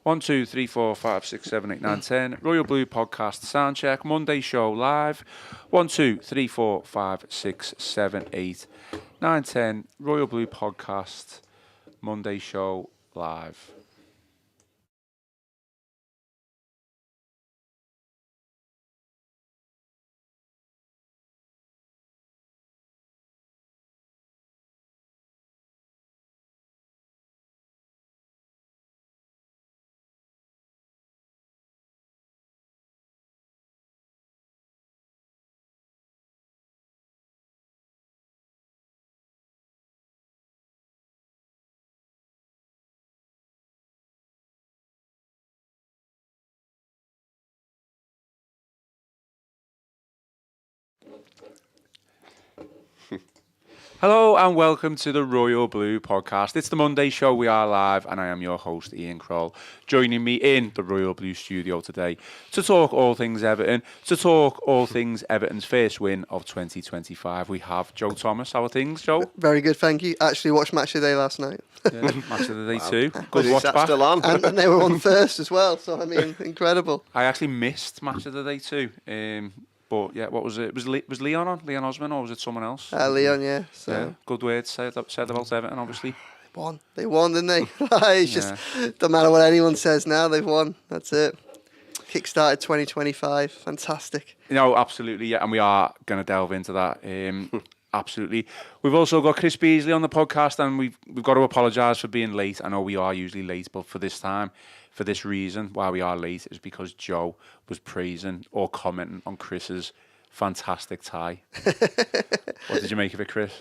1, 2, 3, 4, 5, 6, 7, 8, 9, 10. Royal Blue Podcast Soundcheck. Monday show live. 1, 2, 3, 4, 5, 6, 7, 8, 9, 10. Royal Blue Podcast Monday show live. Hello and welcome to the Royal Blue Podcast. It's the Monday show. We are live and I am your host Ian Croll. Joining me in the Royal Blue studio today to talk all things Everton, to talk all things Everton's first win of 2025. We have Joe Thomas. How are things, Joe? Very good, thank you. Actually watched Match of the Day last night. Yeah, Match of the Day too. Good watch back. Still on. And they were on first as well, so I mean, incredible. I actually missed Match of the Day too. But yeah, what was it? Was Leon on? Leon Osman, or was it someone else? Leon, yeah. So. Yeah, good words said about Everton, obviously. They won, didn't they? It's just, don't matter what anyone says now, they've won. That's it. Kickstarted 2025. Fantastic. No, absolutely, yeah, and we are going to delve into that. Absolutely. We've also got Chris Beesley on the podcast, and we've got to apologise for being late. I know we are usually late, but for this time, for this reason, why we are late is because Joe was praising or commenting on Chris's fantastic tie. What did you make of it, Chris?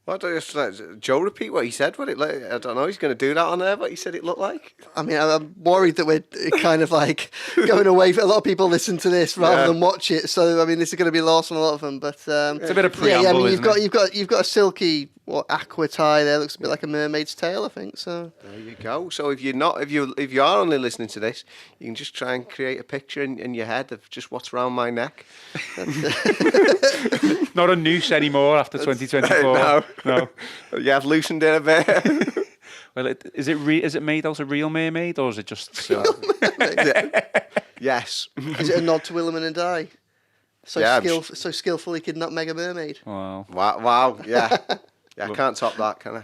What do you Joe repeat what he said? What it like? I don't know. He's going to do that on there. What he said it looked like. I mean, I'm worried that we're kind of like going away. A lot of people listen to this rather than watch it. So I mean, this is going to be lost on a lot of them. But it's a bit of preamble. Yeah, I mean, isn't you've got a silky aqua tie there. Looks a bit like a mermaid's tail, I think. So there you go. So if you are only listening to this, you can just try and create a picture in your head of just what's around my neck. Not a noose anymore after 2024. No. You have loosened it a bit. Well, is it made out of real mermaid or is it just silk? Yes. Is it a nod to William and I? So skillfully could nutmeg a mermaid. Wow. Yeah. I can't top that, can I?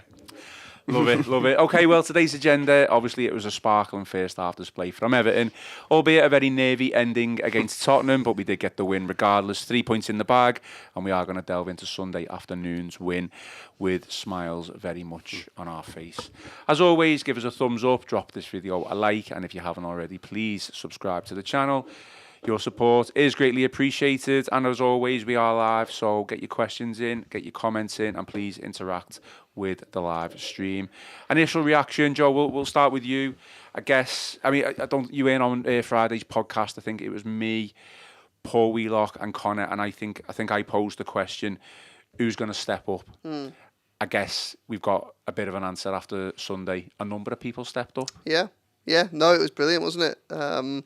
Love it. Okay, well, today's agenda, obviously it was a sparkling first half display from Everton, albeit a very nervy ending against Tottenham, but we did get the win regardless. 3 points in the bag, and we are going to delve into Sunday afternoon's win with smiles very much on our face. As always, give us a thumbs up, drop this video a like, and if you haven't already, please subscribe to the channel. Your support is greatly appreciated, and as always, we are live, so get your questions in, get your comments in, and please interact with the live stream. Initial reaction, Joe, we'll start with you. I guess, you were in on Friday's podcast. I think it was me, Paul Wheelock, and Connor, and I think I posed the question, who's going to step up? I guess we've got a bit of an answer after Sunday. A number of people stepped up. Yeah. No, it was brilliant, wasn't it?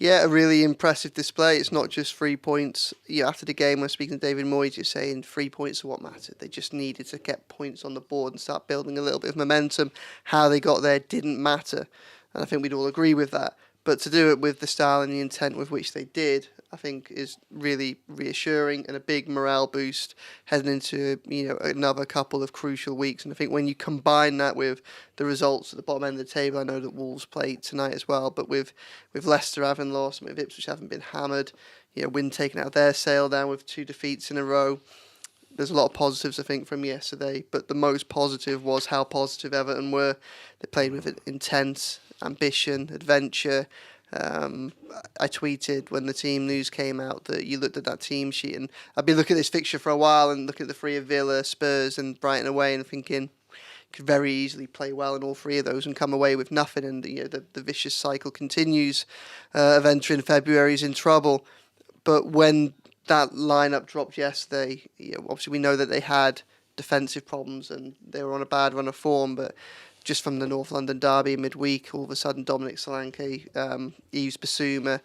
Yeah, a really impressive display. It's not just 3 points. After the game, when speaking to David Moyes, you're saying 3 points are what mattered. They just needed to get points on the board and start building a little bit of momentum. How they got there didn't matter. And I think we'd all agree with that. But to do it with the style and the intent with which they did, I think is really reassuring and a big morale boost heading into another couple of crucial weeks. And I think when you combine that with the results at the bottom end of the table, I know that Wolves played tonight as well, but with Leicester having lost and with Ipswich having been hammered, Win taken out of their sail down with 2 defeats in a row. There's a lot of positives, I think, from yesterday, but the most positive was how positive Everton were. They played with intent, ambition, adventure. I tweeted when the team news came out that you looked at that team sheet, and I've been looking at this fixture for a while and looking at the 3 of Villa, Spurs and Brighton away and thinking could very easily play well in all 3 of those and come away with nothing, and the vicious cycle continues of entering February is in trouble. But when that lineup dropped yesterday, obviously we know that they had defensive problems and they were on a bad run of form, but just from the North London derby midweek, all of a sudden Dominic Solanke, Yves Bissouma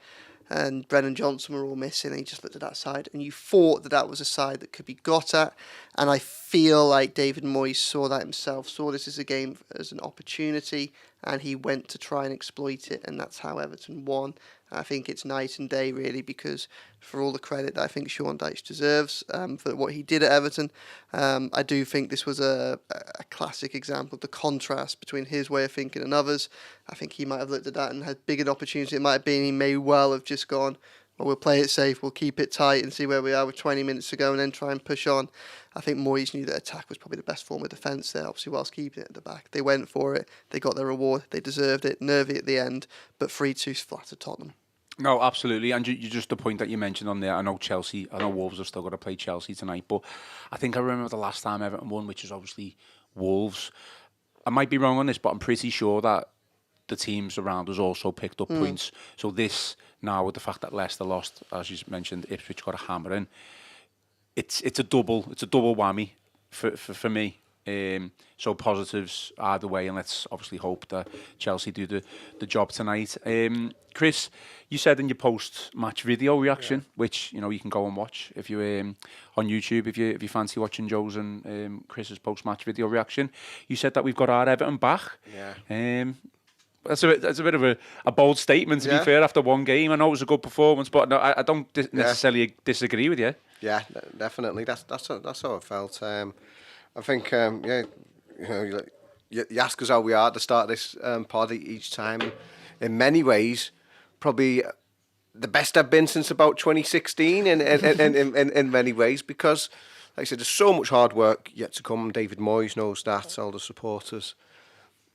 and Brennan Johnson were all missing, and he just looked at that side and you thought that was a side that could be got at, and I feel like David Moyes saw that himself, saw this as a game as an opportunity and he went to try and exploit it, and that's how Everton won. I think it's night and day, really, because for all the credit that I think Sean Dyche deserves for what he did at Everton, I do think this was a classic example of the contrast between his way of thinking and others. I think he might have looked at that and had bigger opportunity. It might have been he may well have just gone, well, we'll play it safe, we'll keep it tight and see where we are with 20 minutes to go and then try and push on. I think Moyes knew that attack was probably the best form of defence there, obviously, whilst keeping it at the back. They went for it, they got their reward, they deserved it, nervy at the end, but 3-2 flattered Tottenham. No, absolutely. And you just the point that you mentioned on there, I know Wolves have still got to play Chelsea tonight, but I think I remember the last time Everton won, which was obviously Wolves. I might be wrong on this, but I'm pretty sure that the teams around us also picked up points. So this, now with the fact that Leicester lost, as you mentioned, Ipswich got a hammering, it's a double whammy for me. So positives either way, and let's obviously hope that Chelsea do the job tonight. Chris, you said in your post-match video reaction, which you can go and watch if you on YouTube if you fancy watching Joe's and Chris's post-match video reaction. You said that we've got our Everton back. Yeah. That's a bit of a bold statement, to be fair, after one game. I know it was a good performance, but no, I don't necessarily disagree with you. Yeah, definitely. That's how I felt. I think, you ask us how we are at the start of this pod each time. In many ways, probably the best I've been since about 2016 in many ways, because, like I said, there's so much hard work yet to come. David Moyes knows that, all the supporters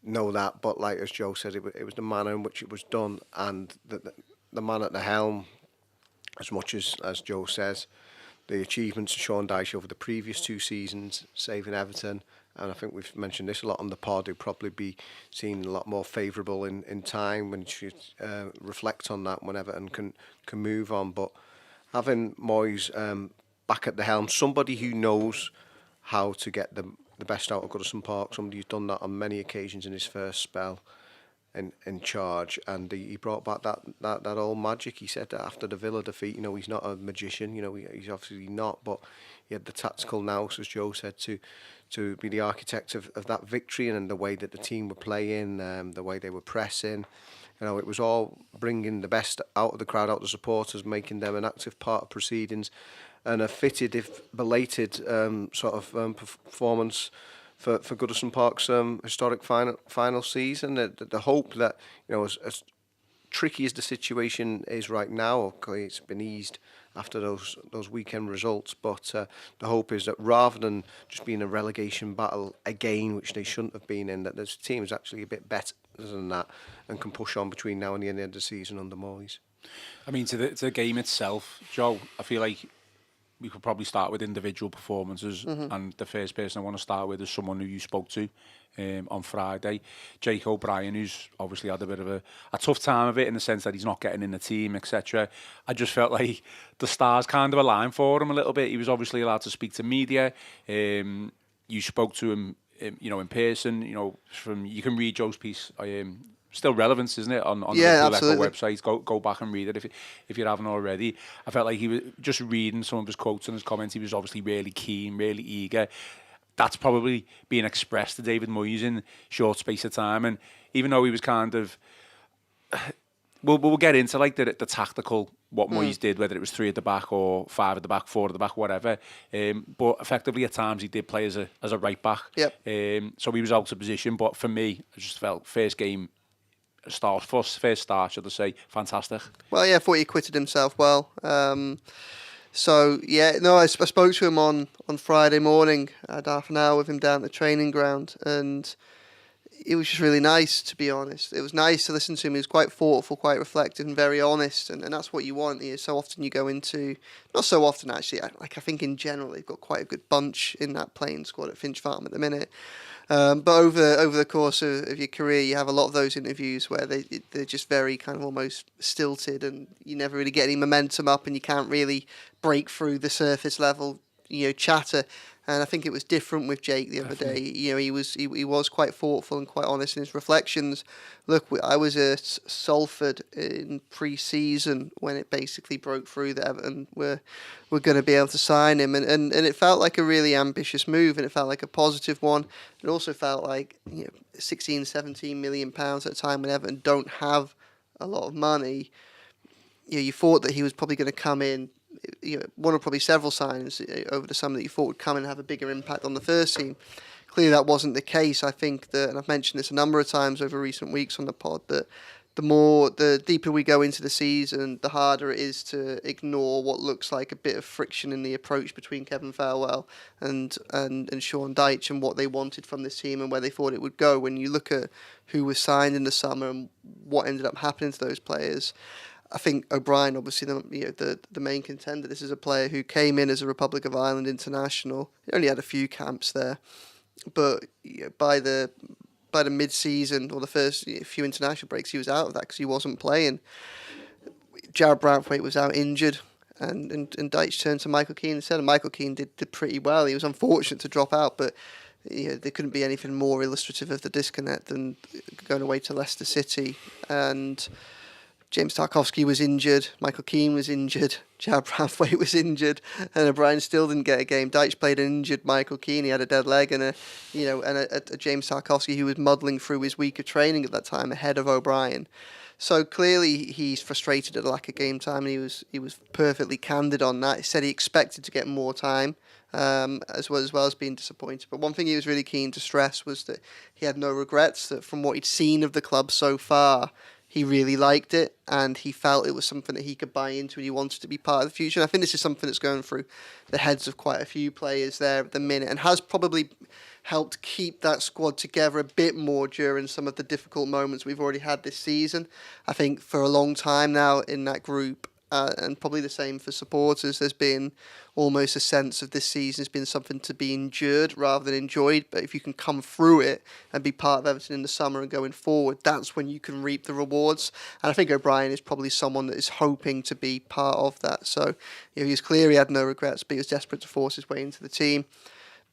know that, but like as Joe said, it was the manner in which it was done, and the man at the helm, as much as Joe says, the achievements of Sean Dyche over the previous 2 seasons, saving Everton, and I think we've mentioned this a lot on the pod, he'll probably be seen a lot more favourable in time when you should reflect on that when Everton can move on. But having Moyes back at the helm, somebody who knows how to get the best out of Goodison Park, somebody who's done that on many occasions in his first spell in charge, and he brought back that old magic. He said that after the Villa defeat, he's not a magician, he's obviously not, but he had the tactical nous, as Joe said, to be the architect of that victory, and the way that the team were playing, the way they were pressing. It was all bringing the best out of the crowd, out of the supporters, making them an active part of proceedings, and a fitted, if belated, performance for Goodison Park's historic final season. The hope that, as tricky as the situation is right now, okay, it's been eased after those weekend results, but the hope is that rather than just being a relegation battle again, which they shouldn't have been in, that this team is actually a bit better than that and can push on between now and the end of the season under Moyes. I mean, to the game itself, Joe, I feel like we could probably start with individual performances, and the first person I want to start with is someone who you spoke to on Friday, Jake O'Brien, who's obviously had a bit of a tough time of it in the sense that he's not getting in the team, etc. I just felt like the stars kind of aligned for him a little bit. He was obviously allowed to speak to media. You spoke to him, in person. You can read Joe's piece. Still relevance, isn't it, on the Echo website? Go back and read it if you haven't already. I felt like he was just reading some of his quotes and his comments. He was obviously really keen, really eager. That's probably being expressed to David Moyes in short space of time. And even though he was kind of, we'll get into like the tactical, what Moyes did, whether it was 3 at the back or 5 at the back, 4 at the back, whatever. But effectively at times he did play as a right back. Yep. So he was out of position. But for me, I just felt first start, should I say, fantastic. Well, yeah, I thought he acquitted himself well. I spoke to him on Friday morning. I had half an hour with him down at the training ground, and it was just really nice, to be honest. It was nice to listen to him. He was quite thoughtful, quite reflective, and very honest, and that's what you want. So often you go into, not so often actually, I think in general they've got quite a good bunch in that playing squad at Finch Farm at the minute. But over the course of your career, you have a lot of those interviews where they're just very kind of almost stilted, and you never really get any momentum up, and you can't really break through the surface level chatter. And I think it was different with Jake the other day. He was quite thoughtful and quite honest in his reflections. Look, I was at Salford in pre-season when it basically broke through that Everton were going to be able to sign him, and it felt like a really ambitious move, and it felt like a positive one. It also felt like 16, 17 million pounds at a time when Everton don't have a lot of money. You thought that he was probably going to come in. One of probably several signings over the summer that you thought would come and have a bigger impact on the first team. Clearly that wasn't the case. I think that, and I've mentioned this a number of times over recent weeks on the pod, that the deeper we go into the season, the harder it is to ignore what looks like a bit of friction in the approach between Kevin Farwell and Sean Dyche and what they wanted from this team and where they thought it would go. When you look at who was signed in the summer and what ended up happening to those players, I think O'Brien, obviously the main contender. This is a player who came in as a Republic of Ireland international. He only had a few camps there, but by the mid-season or the first few international breaks, he was out of that because he wasn't playing. Jared Branthwaite was out injured, and Dyche turned to Michael Keane instead. And Michael Keane did pretty well. He was unfortunate to drop out, but there couldn't be anything more illustrative of the disconnect than going away to Leicester City and James Tarkowski was injured, Michael Keane was injured, Jared Branthwaite was injured, and O'Brien still didn't get a game. Dyche played an injured Michael Keane. He had a dead leg, and a James Tarkowski who was muddling through his week of training at that time ahead of O'Brien. So clearly he's frustrated at the lack of game time, and he was perfectly candid on that. He said he expected to get more time, as well as being disappointed. But one thing he was really keen to stress was that he had no regrets, that from what he'd seen of the club so far, he really liked it, and he felt it was something that he could buy into and he wanted to be part of the future. And I think this is something that's going through the heads of quite a few players there at the minute and has probably helped keep that squad together a bit more during some of the difficult moments we've already had this season. I think for a long time now in that group, and probably the same for supporters, there's been almost a sense of this season has been something to be endured rather than enjoyed. But if you can come through it and be part of Everton in the summer and going forward, that's when you can reap the rewards. And I think O'Brien is probably someone that is hoping to be part of that. So he was clear he had no regrets, but he was desperate to force his way into the team.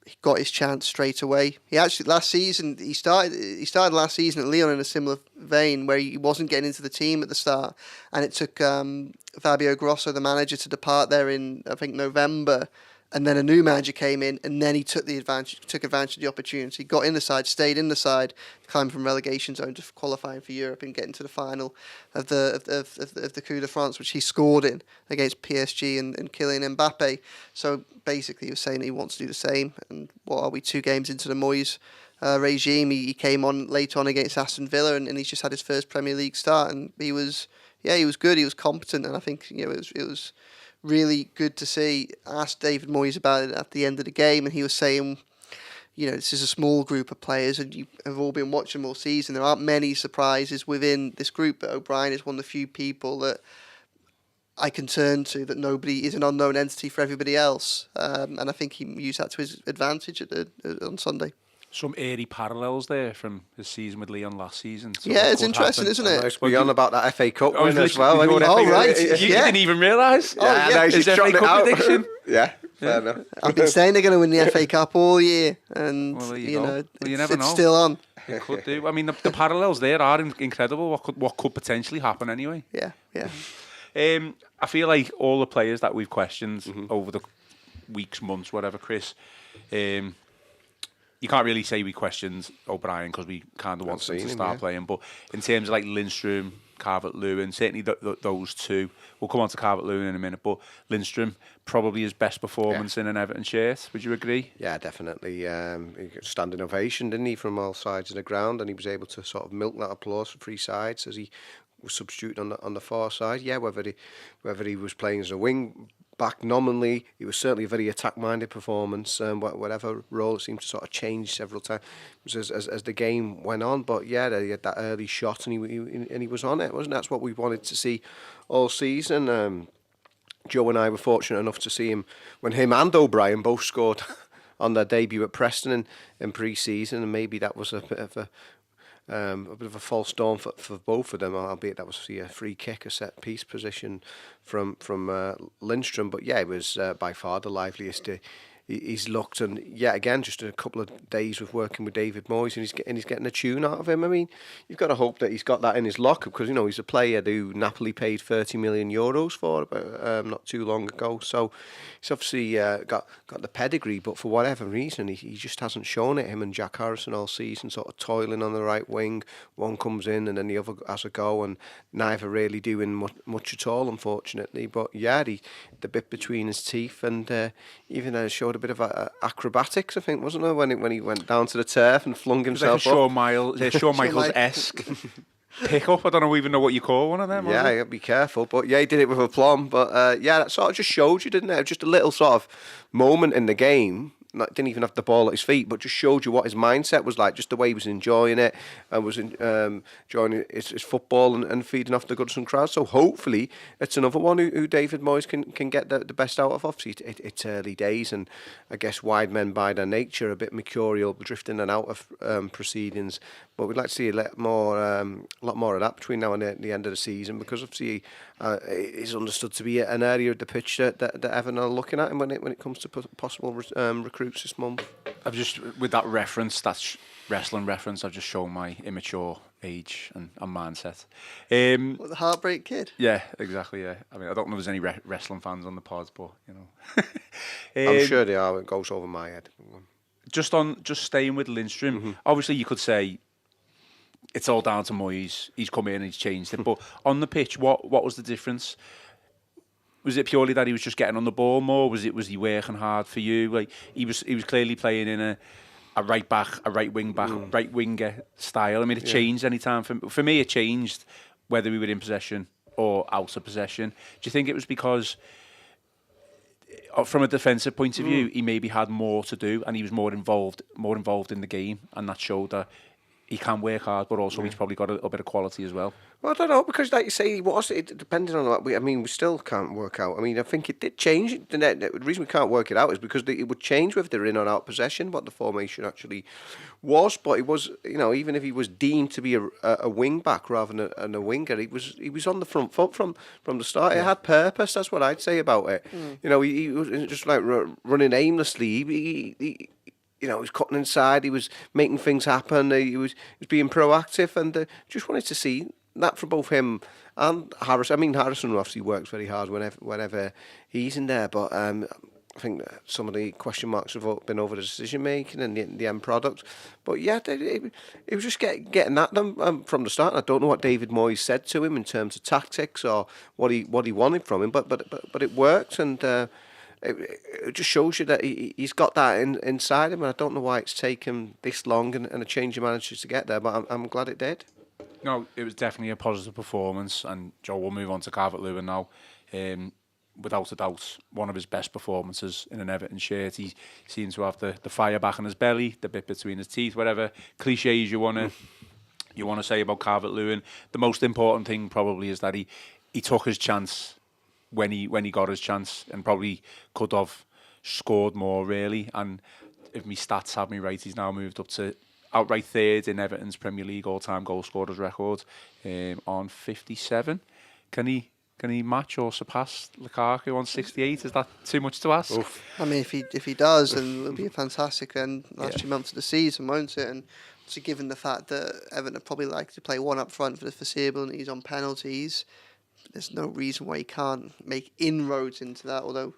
He got his chance straight away. He actually he started last season at Lyon in a similar vein where he wasn't getting into the team at the start, and it took Fabio Grosso, the manager, to depart there in I think November, and then a new manager came in, and then he took advantage of the opportunity, got in the side, stayed in the side, climbed from relegation zone to qualifying for Europe and getting to the final of the Coupe de France, which he scored in against PSG and Kylian Mbappe. So basically, he was saying he wants to do the same. And what are we, 2 games into the Moyes regime? He came on late on against Aston Villa, and he's just had his first Premier League start, and he was good, he was competent, and I think it was really good to see. I asked David Moyes about it at the end of the game, and he was saying, this is a small group of players, and you have all been watching them all season. There aren't many surprises within this group, but O'Brien is one of the few people that I can turn to, that nobody is an unknown entity for everybody else. And I think he used that to his advantage on Sunday. Some airy parallels there from his season with Lyon last season. So yeah, it's interesting, isn't it? We're on about that FA Cup win as well. Right. You didn't even realise? Yeah, no, his FA Cup prediction. Yeah, fair enough. I've been saying they're going to win the FA Cup all year, and you never know. It's still on. It could do. I mean, the parallels there are incredible. What could potentially happen anyway? Yeah. I feel like all the players that we've questioned over the weeks, months, whatever, Chris, you can't really say we questioned O'Brien because we kind of want him to start playing. But in terms of like Lindstrom, Calvert-Lewin, certainly those two. We'll come on to Calvert-Lewin in a minute, but Lindstrom, probably his best performance in an Everton shirt. Would you agree? Yeah, definitely. He got a standing ovation, didn't he, from all sides of the ground, and he was able to sort of milk that applause from 3 sides as he was substituting on the far side. Yeah, whether he was playing as a wing back nominally, he was certainly a very attack-minded performance. Whatever role, it seemed to sort of change several times as the game went on. But yeah, he had that early shot, and he was on it, wasn't it? That's what we wanted to see all season. Joe and I were fortunate enough to see him when him and O'Brien both scored on their debut at Preston in pre-season, and maybe that was a bit of a bit of a false dawn for both of them, albeit that was a free kick, a set piece position from Lindstrom. But yeah, it was by far the liveliest he's looked, and yet again, just a couple of days with working with David Moyes, and he's getting a tune out of him. I mean, you've got to hope that he's got that in his locker, because he's a player who Napoli paid 30 million euros for about not too long ago. So he's obviously got the pedigree, but for whatever reason, he just hasn't shown it. Him and Jack Harrison all season, sort of toiling on the right wing. One comes in and then the other has a go, and neither really doing much at all, unfortunately. But yeah, the bit between his teeth, and even showed a bit of acrobatics, I think, wasn't there, when he went down to the turf and flung himself up? Shawn Michaels-esque pick up. I don't even know what you call one of them. Yeah, you got to be careful. But yeah, he did it with aplomb. But yeah, that sort of just showed you, didn't it? Just a little sort of moment in the game. Didn't even have the ball at his feet, but just showed you what his mindset was like, just the way he was enjoying it, and was enjoying his football and feeding off the Goodison crowd. So hopefully it's another one who David Moyes can get the best out of. Obviously it's early days, and I guess wide men by their nature are a bit mercurial, drifting in and out of proceedings. But we'd like to see a lot more of that between now and the end of the season, because obviously it's understood to be an area of the pitch that Everton are looking at, and when it comes to possible recruits this month. I've just, with that reference, that's wrestling reference, I've just shown my immature age and mindset. What, the Heartbreak Kid? Yeah, exactly. Yeah, I mean, I don't know if there's any wrestling fans on the pod, but I'm sure they are. It goes over my head. Just staying with Lindstrom. Obviously, you could say it's all down to Moyes. He's come in and he's changed it. But on the pitch, what was the difference? Was it purely that he was just getting on the ball more? Was he working hard for you? Like he was clearly playing in a right back, a right wing back, right winger style. I mean, it changed any time for me. It changed whether we were in possession or out of possession. Do you think it was because, from a defensive point of view, he maybe had more to do and he was more involved in the game, and that showed that he can work hard, but also he's probably got a little bit of quality as well? Well, I don't know, because like you say, it depending on what we still can't work out. I mean, I think it did change. The reason we can't work it out is because it would change whether they're in or out possession, what the formation actually was. But it was, even if he was deemed to be a wing back rather than a winger, he was on the front foot from the start. It had purpose. That's what I'd say about it. He was just like running aimlessly. He was cutting inside. He was making things happen. He was being proactive, and just wanted to see that from both him and Harrison. I mean, Harrison obviously works very hard whenever he's in there, but I think some of the question marks have been over the decision making and the end product. But yeah, it was just getting at them from the start. I don't know what David Moyes said to him in terms of tactics or what he wanted from him, but it worked, and it just shows you that he's got that inside him, and I don't know why it's taken this long and a change of managers to get there, but I'm glad it did. No, it was definitely a positive performance, and Joe, we'll move on to Calvert-Lewin now. Without a doubt, one of his best performances in an Everton shirt. He seems to have the fire back in his belly, the bit between his teeth, whatever cliches you want to say about Calvert-Lewin. The most important thing probably is that he took his chance when he got his chance, and probably could have scored more, really. And if my stats have me right, he's now moved up to outright third in Everton's Premier League all-time goal scorers record on 57. Can he match or surpass Lukaku on 68? Is that too much to ask? Oof. I mean, if he does, then it'll be a fantastic last 2 months of the season, won't it? And so, given the fact that Everton probably like to play one up front for the foreseeable, and he's on penalties, there's no reason why he can't make inroads into that. Although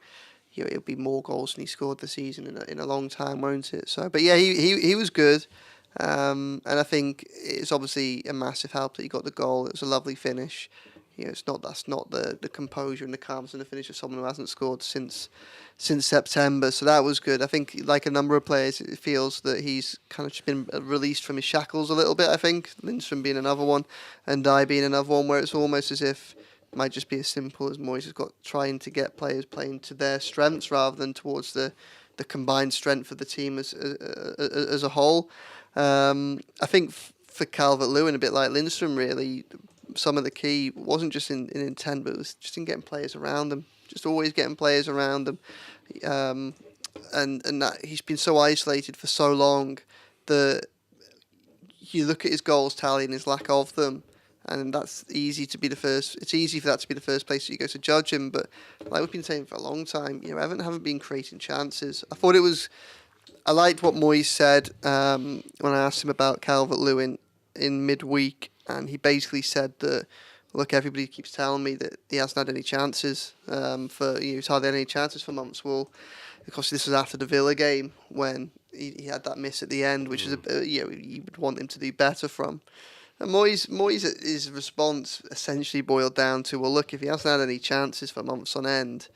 it'll be more goals than he scored this season in a long time, won't it? So, but yeah, he was good. And I think it's obviously a massive help that he got the goal. It was a lovely finish. That's not the composure and the calmness and the finish of someone who hasn't scored since September. So that was good. I think, like a number of players, it feels that he's kind of just been released from his shackles a little bit. I think Lindstrom being another one, and Dye being another one, where it's almost as if it might just be as simple as Moyes has got trying to get players playing to their strengths rather than towards the combined strength of the team as a whole. I think for Calvert-Lewin, a bit like Lindstrom, really, some of the key wasn't just in intent, but it was just in getting players around them. Just always getting players around them. And that he's been so isolated for so long that you look at his goals tally and his lack of them, and that's easy to be the first. It's easy for that to be the first place that you go to judge him. But like we've been saying for a long time, Everton haven't been creating chances. I liked what Moyes said when I asked him about Calvert-Lewin in midweek, and he basically said that, look, everybody keeps telling me that he hasn't had any chances he's hardly had any chances for months. Well, of course, this was after the Villa game when he had that miss at the end, which is you would want him to do better from. And Moyes' response essentially boiled down to, well, look, if he hasn't had any chances for months on end,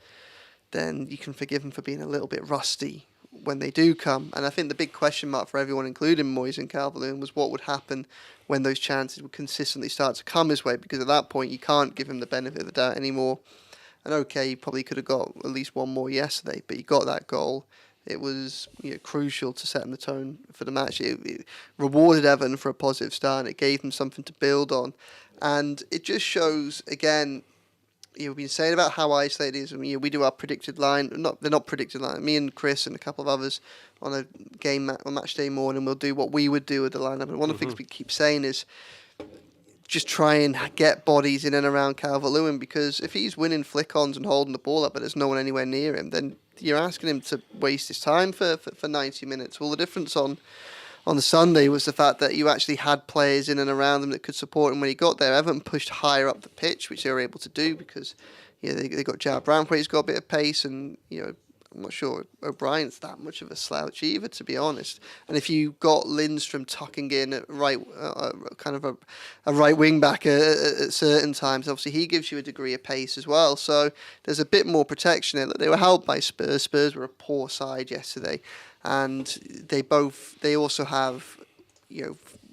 then you can forgive him for being a little bit rusty when they do come. And I think the big question mark for everyone, including Moyes and Calvert-Lewin, was what would happen when those chances would consistently start to come his way, because at that point you can't give him the benefit of the doubt anymore. And okay, he probably could have got at least one more yesterday, but he got that goal. It was crucial to setting the tone for the match. It rewarded Everton for a positive start, and it gave them something to build on. And it just shows, again, we've been saying about how isolated it is. I mean, we do our predicted line. They're not predicted line. Me and Chris and a couple of others on a game on match day morning, we'll do what we would do with the lineup. And one of the things we keep saying is just try and get bodies in and around Calvert-Lewin, because if he's winning flick-ons and holding the ball up but there's no one anywhere near him, then you're asking him to waste his time for 90 minutes. Well, the difference on the Sunday was the fact that you actually had players in and around him that could support him when he got there. Everton pushed higher up the pitch, which they were able to do because they got Jarrad Branthwaite, who's got a bit of pace, and I'm not sure O'Brien's that much of a slouch either, to be honest. And if you got Lindstrom tucking in at right, kind of a right wing back at certain times, obviously he gives you a degree of pace as well. So there's a bit more protection there. They were helped by Spurs. Spurs were a poor side yesterday, and they also have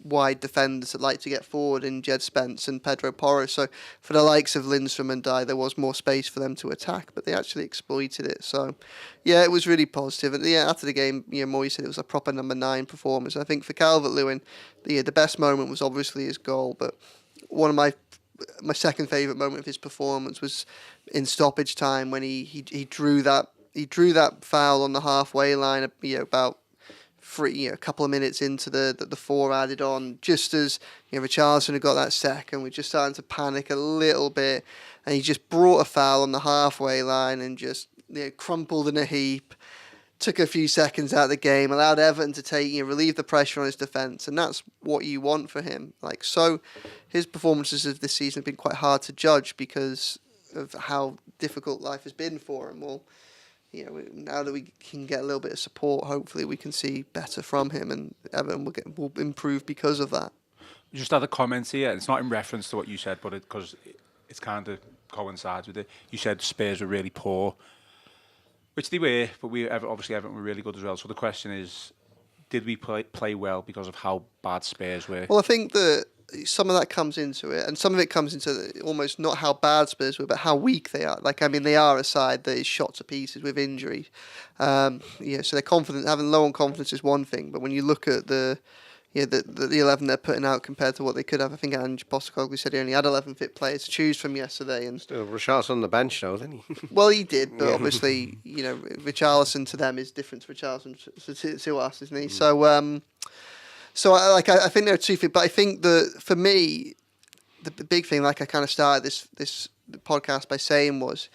wide defenders that like to get forward in Jed Spence and Pedro Porro. So for the likes of Lindstrom and Dye, there was more space for them to attack, but they actually exploited it. So yeah, it was really positive. And after the game, Moyes said it was a proper number 9 performance. I think for Calvert-Lewin, the best moment was obviously his goal, but one of my second favourite moment of his performance was in stoppage time when he drew that foul on the halfway line about a couple of minutes into the 4 added on, just as Richarlison had got that second. We're just starting to panic a little bit, and he just brought a foul on the halfway line and just crumpled in a heap, took a few seconds out of the game, allowed Everton to relieve the pressure on his defence, and that's what you want for him. So his performances of this season have been quite hard to judge because of how difficult life has been for him. Well, now that we can get a little bit of support, hopefully we can see better from him, and Everton will improve because of that. Just other comments here. It's not in reference to what you said, but because it's kind of coincides with it. You said Spurs were really poor, which they were, but obviously Everton were really good as well. So the question is, did we play well because of how bad Spurs were? Well, I think that some of that comes into it, and some of it comes into almost not how bad Spurs were, but how weak they are. They are a side that is shot to pieces with injury. So they're confident. Having low on confidence is one thing, but when you look at the 11 they're putting out compared to what they could have, I think Ange Postecoglou said he only had 11 fit players to choose from yesterday. And still, Richarlison on the bench now, didn't he? Well, he did, but obviously, Richarlison to them is different to Richarlison to us, isn't he? So I think there are two things, but I think that for me, the big thing, I kind of started this podcast by saying, was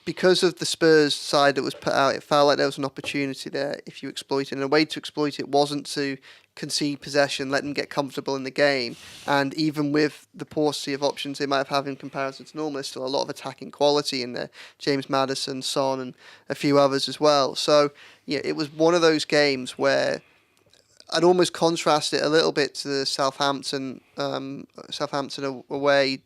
because of the Spurs side that was put out, it felt like there was an opportunity there if you exploit it. And a way to exploit it wasn't to concede possession, let them get comfortable in the game. And even with the paucity of options they might have in comparison to normal, there's still a lot of attacking quality in there. James Maddison, Son, and a few others as well. So it was one of those games where I'd almost contrast it a little bit to the Southampton away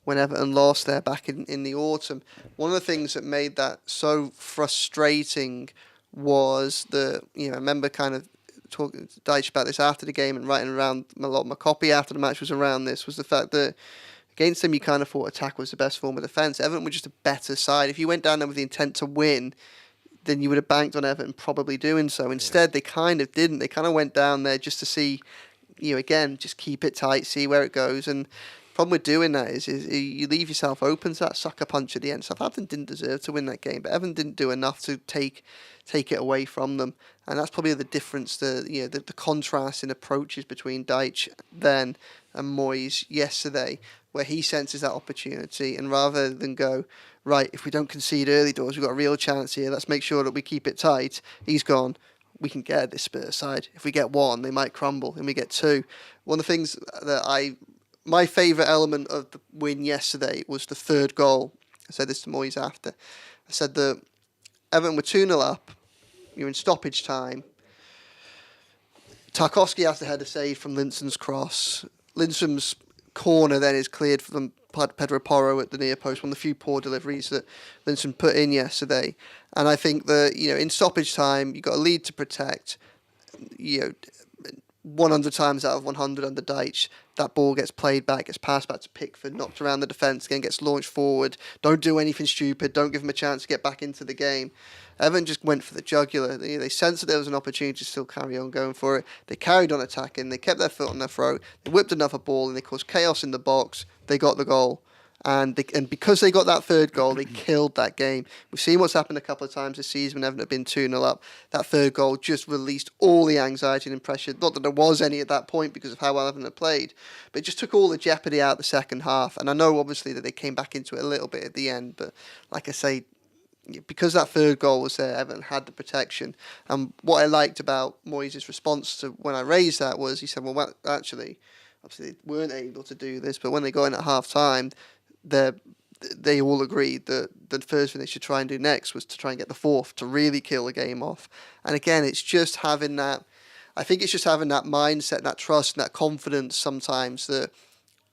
when Everton lost there back in the autumn. One of the things that made that so frustrating was I remember kind of talking to Deitch about this after the game and writing around a lot of my copy after the match was around this, was the fact that against them you kind of thought attack was the best form of defence. Everton were just a better side. If you went down there with the intent to win, then you would have banked on Everton probably doing so. Instead, they kind of didn't. They kind of went down there just to see, again, just keep it tight, see where it goes. And, problem with doing that is you leave yourself open to that sucker punch at the end. Southampton didn't deserve to win that game, but Everton didn't do enough to take it away from them, and that's probably the difference. The contrast in approaches between Deitch then and Moyes yesterday, where he senses that opportunity, and rather than go, right, if we don't concede early doors, we've got a real chance here, let's make sure that we keep it tight, he's gone, we can get this Spurs side. If we get one, they might crumble, and we get two. One of the things that my favourite element of the win yesterday was the third goal. I said this to Moyes after. I said that Everton were 2-0 up, you're in stoppage time. Tarkowski has the header saved from Lindstrom's cross. Lindstrom's corner then is cleared from Pedro Porro at the near post, one of the few poor deliveries that Lindstrom put in yesterday. And I think that, in stoppage time, you've got a lead to protect. 100 times out of 100 under Deitch, that ball gets played back, gets passed back to Pickford, knocked around the defence, again gets launched forward. Don't do anything stupid, don't give him a chance to get back into the game. Everton just went for the jugular. They sensed that there was an opportunity to still carry on going for it. They carried on attacking, they kept their foot on their throat, they whipped another ball and they caused chaos in the box. They got the goal. And because they got that third goal, they killed that game. We've seen what's happened a couple of times this season when Everton have been 2-0 up. That third goal just released all the anxiety and pressure. Not that there was any at that point because of how well Everton had played, but it just took all the jeopardy out of the second half. And I know, obviously, that they came back into it a little bit at the end, but like I say, because that third goal was there, Everton had the protection. And what I liked about Moyes' response to when I raised that was he said, well, actually, obviously they weren't able to do this, but when they got in at half-time, they all agreed that the first thing they should try and do next was to try and get the fourth to really kill the game off. And again, it's just having that. I think it's just having that mindset, that trust, and that confidence sometimes that,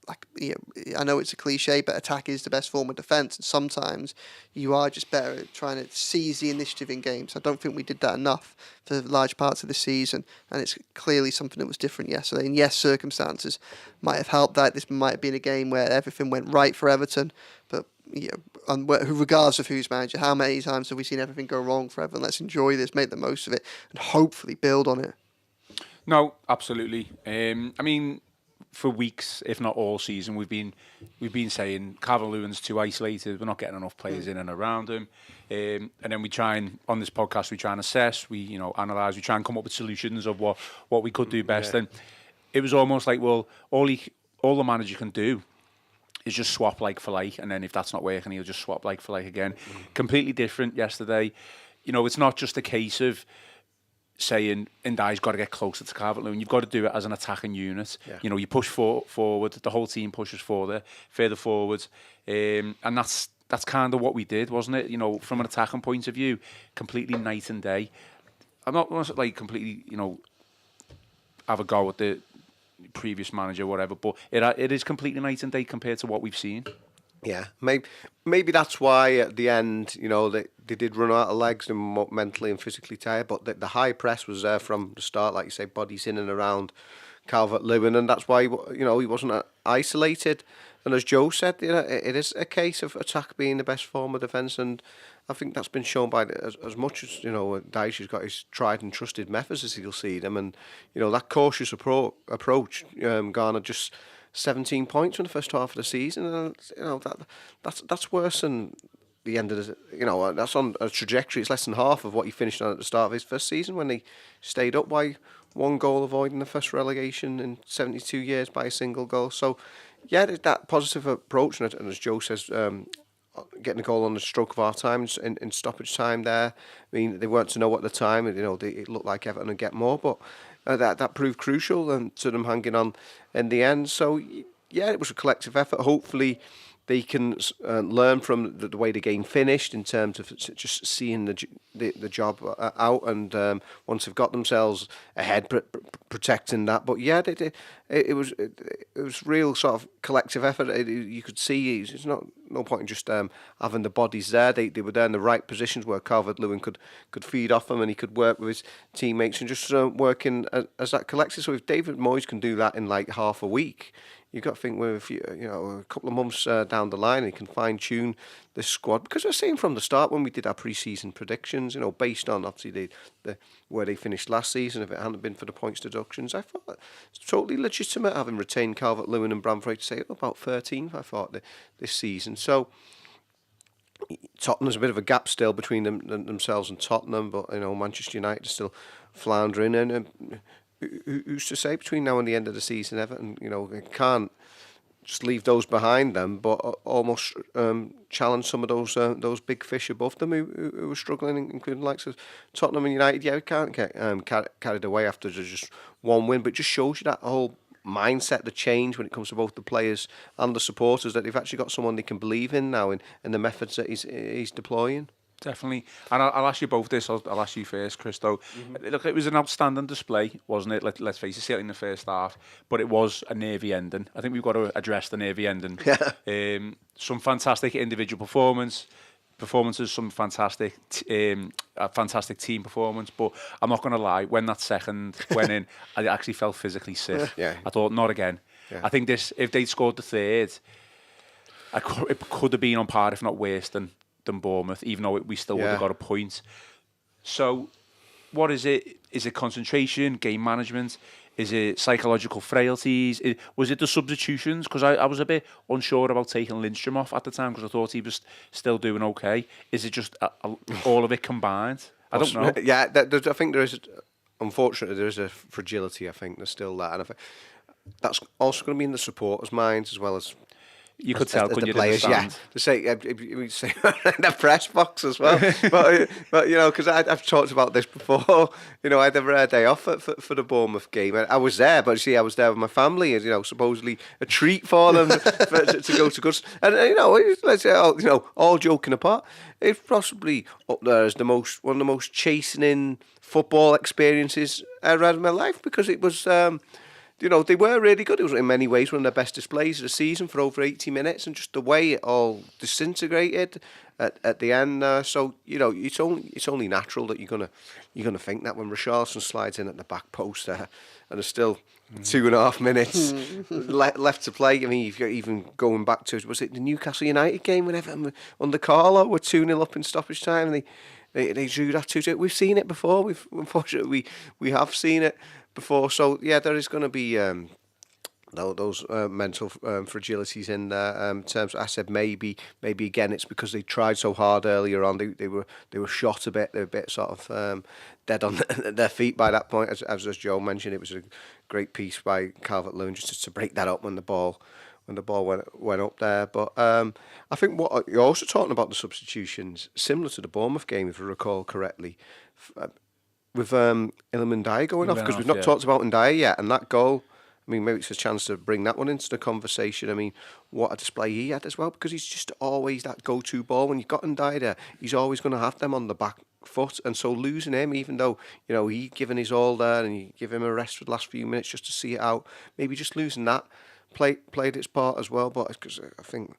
I know it's a cliche, but attack is the best form of defence. And sometimes you are just better at trying to seize the initiative in games. I don't think we did that enough for large parts of the season. And it's clearly something that was different yesterday. And yes, circumstances might have helped that. This might have been a game where everything went right for Everton. But, regardless of who's manager, how many times have we seen everything go wrong for Everton? Let's enjoy this, make the most of it, and hopefully build on it. No, absolutely. For weeks, if not all season, we've been saying Calvert-Lewin's too isolated. We're not getting enough players in and around him. And then we try and, on this podcast, we try and assess, we analyse, we try and come up with solutions of what we could do best. Yeah. And it was almost like, well, all the manager can do is just swap like for like, and then if that's not working, he'll just swap like for like again. Completely different yesterday. It's not just a case of saying Ndai's got to get closer to Calvert-Lewin. You've got to do it as an attacking unit. Yeah. You push forward, the whole team pushes further forward, and that's kind of what we did, wasn't it? From an attacking point of view, completely night and day. I'm not going to completely, have a go at the previous manager, whatever, but it is completely night and day compared to what we've seen. Yeah, maybe that's why at the end, they did run out of legs and more mentally and physically tired. But the high press was there from the start, like you say, bodies in and around Calvert-Lewin, and that's why he wasn't isolated. And as Joe said, it is a case of attack being the best form of defence, and I think that's been shown by as much as Dyche has got his tried and trusted methods as he'll see them, and that cautious approach garnered just 17 points in the first half of the season, and that's worse than the end of the. That's on a trajectory. It's less than half of what he finished on at the start of his first season when he stayed up by one goal, avoiding the first relegation in 72 years by a single goal. So, yeah, that positive approach, and as Joe says, getting a goal on the stroke of half time in stoppage time there. I mean, they weren't to know at the time. It looked like Everton would get more, but that proved crucial and to them hanging on in the end. So, yeah, it was a collective effort. Hopefully, they can learn from the way the game finished in terms of just seeing the job out, and once they've got themselves ahead, protecting that. But yeah, it was real sort of collective effort. You could see it's no point in just having the bodies there. They were there in the right positions where Calvert-Lewin could feed off them, and he could work with his teammates and just working as that collective. So if David Moyes can do that in like half a week, you've got to think with a couple of months down the line, he can fine tune this squad, because I was saying from the start when we did our pre-season predictions, based on obviously the where they finished last season, if it hadn't been for the points deductions, I thought it's totally legitimate having retained Calvert-Lewin and Bramford to say about 13th. I thought this season. So Tottenham's a bit of a gap still between themselves and Tottenham, but Manchester United are still floundering, and who's to say between now and the end of the season, Everton, they can't just leave those behind them, but almost challenge some of those big fish above them who are struggling, including the likes of Tottenham and United. Yeah, we can't get carried away after just one win, but it just shows you that whole mindset, the change when it comes to both the players and the supporters, that they've actually got someone they can believe in now in the methods that he's deploying. Definitely. And I'll ask you both this. I'll ask you first, Chris, though. Look, it was an outstanding display, wasn't it? Let's face it, certainly in the first half. But it was a nervy ending. I think we've got to address the nervy ending. Some fantastic individual performances, some fantastic team performance. But I'm not going to lie, when that second went in, I actually felt physically sick. I thought, not again. I think if they'd scored the third, it could have been on par, if not worse, than Bournemouth, even though we still would have got a point. So, what is it? Is it concentration, game management? Is it psychological frailties? Was it the substitutions? Because I was a bit unsure about taking Lindstrom off at the time, because I thought he was still doing okay. Is it just all of it combined? I don't know. Yeah, I think there is, unfortunately, there is a fragility. I think there's still that. And I think that's also going to be in the supporters' minds as well as... You could tell, couldn't you, players, to say we say in the press box as well. but because I've talked about this before. I had a rare day off for the Bournemouth game. I was there, but I was there with my family. Supposedly a treat for them to go to good. And let's say, all joking apart, it's possibly up there as one of the most chastening football experiences I ever had in my life, because it was. They were really good. It was in many ways one of their best displays of the season for over 80 minutes, and just the way it all disintegrated at the end. So it's only natural that you're gonna think that when Richarlison slides in at the back post there, and there's still 2.5 minutes left to play. I mean, you've got even going back to, was it the Newcastle United game when Everton under Carlo were 2-0 up in stoppage time, and they drew that 2-2. We've seen it before. Unfortunately we have seen it before. So there is going to be those mental fragilities in there. Terms, I said maybe again it's because they tried so hard earlier on. They were shot a bit. They were a bit sort of dead on their feet by that point. As Joe mentioned, it was a great piece by Calvert-Lewin just to break that up when the ball went up there. But I think what you're also talking about, the substitutions, similar to the Bournemouth game, if I recall correctly, with Iliman Ndiaye going off, because we've not talked about Ndiaye yet, and that goal, I mean, maybe it's a chance to bring that one into the conversation. I mean, what a display he had as well, because he's just always that go-to ball. When you've got Ndiaye there, he's always going to have them on the back foot, and so losing him, even though he's given his all there, and you give him a rest for the last few minutes just to see it out, maybe just losing that played its part as well. But because I think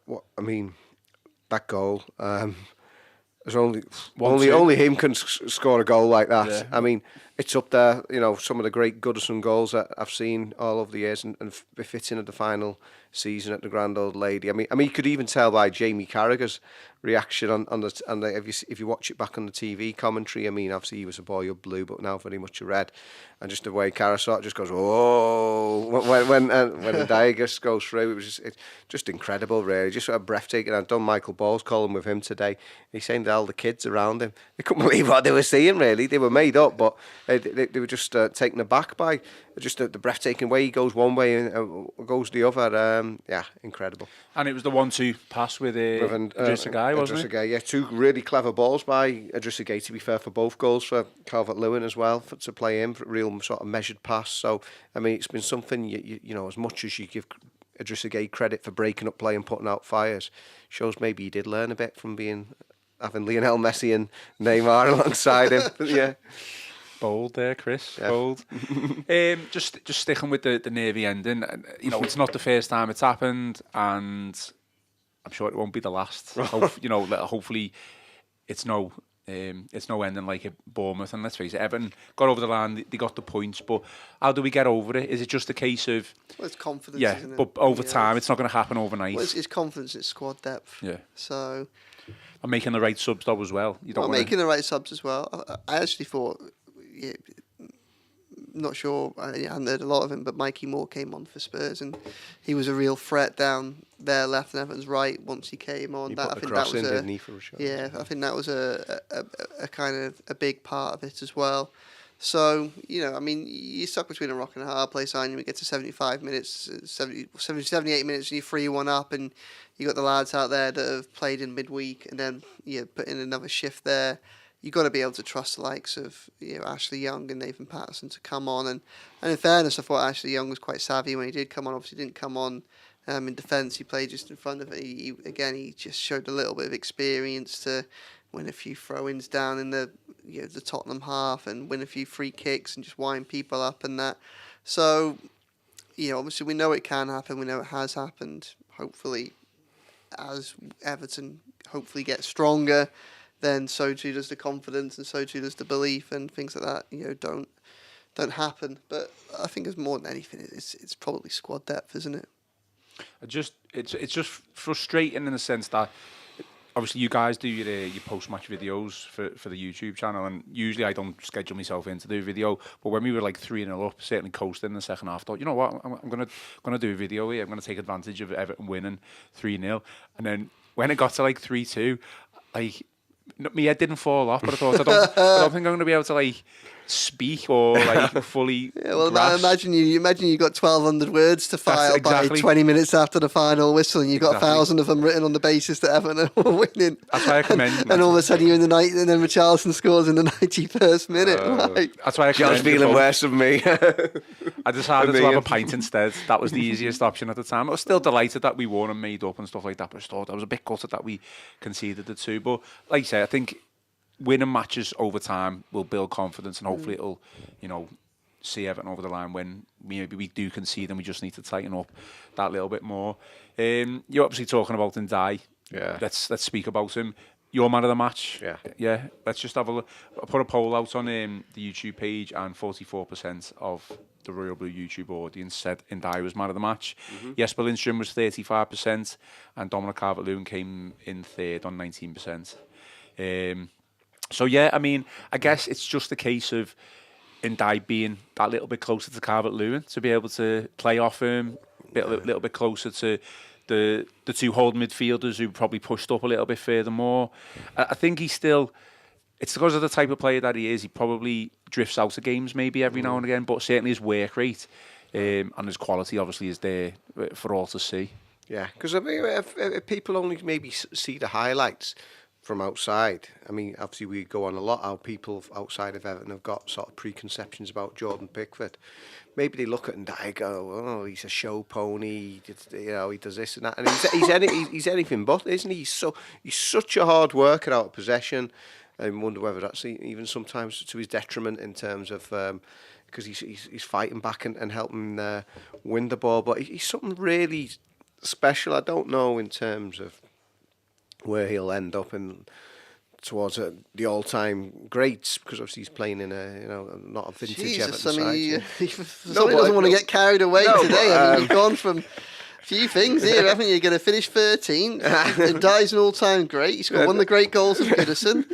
that goal, there's only him can score a goal like that. Yeah. I mean, it's up there. Some of the great Goodison goals that I've seen all over the years, and befitting of the final season at the Grand Old Lady. I mean, you could even tell by Jamie Carragher's reaction on the if you watch it back on the TV commentary. I mean, obviously he was a boy of blue, but now very much a red, and just the way Carragher just goes, oh, when the Diagus goes through, it was just incredible, really, just sort of breathtaking. I've done Michael Ball's column with him today. He's saying that all the kids around him, they couldn't believe what they were seeing. Really, they were made up, but they were just taken aback by just the breathtaking way he goes one way and goes the other. Incredible. And it was the 1-2 pass with Idrissa Gueye, wasn't it? Yeah, two really clever balls by Idrissa Gueye, to be fair, for both goals, for Calvert-Lewin as well, to play in, for a real sort of measured pass. So, I mean, it's been something, as much as you give Idrissa Gueye credit for breaking up play and putting out fires, shows maybe he did learn a bit from having Lionel Messi and Neymar alongside him. Yeah. Bold there, Chris. Yeah. Bold. Just sticking with the nervy ending. It's not the first time it's happened, and I'm sure it won't be the last. Hopefully, it's no It's no ending like at Bournemouth, and let's face it, Everton got over the line, they got the points, but how do we get over it? Is it just a case of... Well, it's confidence, yeah, isn't it? but over time, it's not going to happen overnight. Well, it's confidence, it's squad depth. Yeah. So... And making the right subs, though, as well. You don't want making the right subs as well. I actually thought... Yeah, not sure, I hadn't heard a lot of him, but Mikey Moore came on for Spurs, and he was a real threat down their left and Everton's right once he came on. He that put I think across that was in, didn't he, for a shot? Yeah, I think that was a kind of a big part of it as well. So, you know, I mean, you're stuck between a rock and a hard place, aren't you? We get to 75 minutes, 78 minutes, and you 3-1 up, and you got the lads out there that have played in midweek, and then you put in another shift there. You've got to be able to trust the likes of, you know, Ashley Young and Nathan Patterson to come on. And in fairness, I thought Ashley Young was quite savvy when he did come on. Obviously, didn't come on in defence. He played just in front of it. He just showed a little bit of experience to win a few throw-ins down in the Tottenham half and win a few free kicks and just wind people up and that. So, you know, obviously we know it can happen. We know it has happened. Hopefully, as Everton hopefully get stronger, then so too does the confidence and so too does the belief, and things like that, you know, don't happen. But I think it's more than anything, it's probably squad depth, isn't it? It's just frustrating in the sense that obviously you guys do your post-match videos for the YouTube channel, and usually I don't schedule myself in to do a video, but when we were like 3-0 up, certainly coasting in the second half, I thought, you know what, I'm gonna do a video here. I'm gonna take advantage of Everton winning 3-0, and then when it got to like 3-2, like, my head didn't fall off, but I thought I don't think I'm going to be able to like speak or like fully. Yeah, well, grasp. imagine you got 1,200 words to file by 20 minutes after the final whistle, and you got 1,000 of them written on the basis that Everton were winning. That's why I commend. And all of a sudden you're in the night, and then Richarlison scores in the 91st minute. That's why I commend. John's feeling worse than me. I decided to have a pint instead. That was the easiest option at the time. I was still delighted that we won and made up and stuff like that, but I thought I was a bit gutted that we conceded the 2. But like you say, I think winning matches over time will build confidence, and hopefully it'll, you know, see Everton over the line when maybe we do concede and we just need to tighten up that little bit more. You're obviously talking about Ndiaye. Yeah. Let's speak about him. Your man of the match. Yeah. Yeah. Let's just have a look. I put a poll out on the YouTube page, and 44% of the Royal Blue YouTube audience said Ndiaye was man of the match. Yes, Lindstrom was 35%, and Dominic Calvert-Lewin came in third on 19%. So yeah, I mean, I guess it's just a case of Ndiaye being that little bit closer to Calvert-Lewin to be able to play off him, a little bit closer to the two holding midfielders who probably pushed up a little bit furthermore. I think he's still, it's because of the type of player that he is, he probably drifts out of games maybe every now and again, but certainly his work rate and his quality obviously is there for all to see. Yeah, because I mean, if people only maybe see the highlights from outside, I mean, obviously we go on a lot how people outside of Everton have got sort of preconceptions about Jordan Pickford. Maybe they look at Ndiaye and go, oh, he's a show pony, he does this and that, and he's anything but, isn't he? He's such a hard worker out of possession. I wonder whether that's even sometimes to his detriment in terms of because he's fighting back and helping win the ball, but he's something really special. I don't know in terms of where he'll end up in towards the all-time greats, because obviously he's playing in not a vintage Everton side. Somebody doesn't want to get carried away today. I mean, you've gone from a few things here, haven't you? You're going to finish 13th. Ndiaye's an all-time great. He's got one of the great goals of Goodison.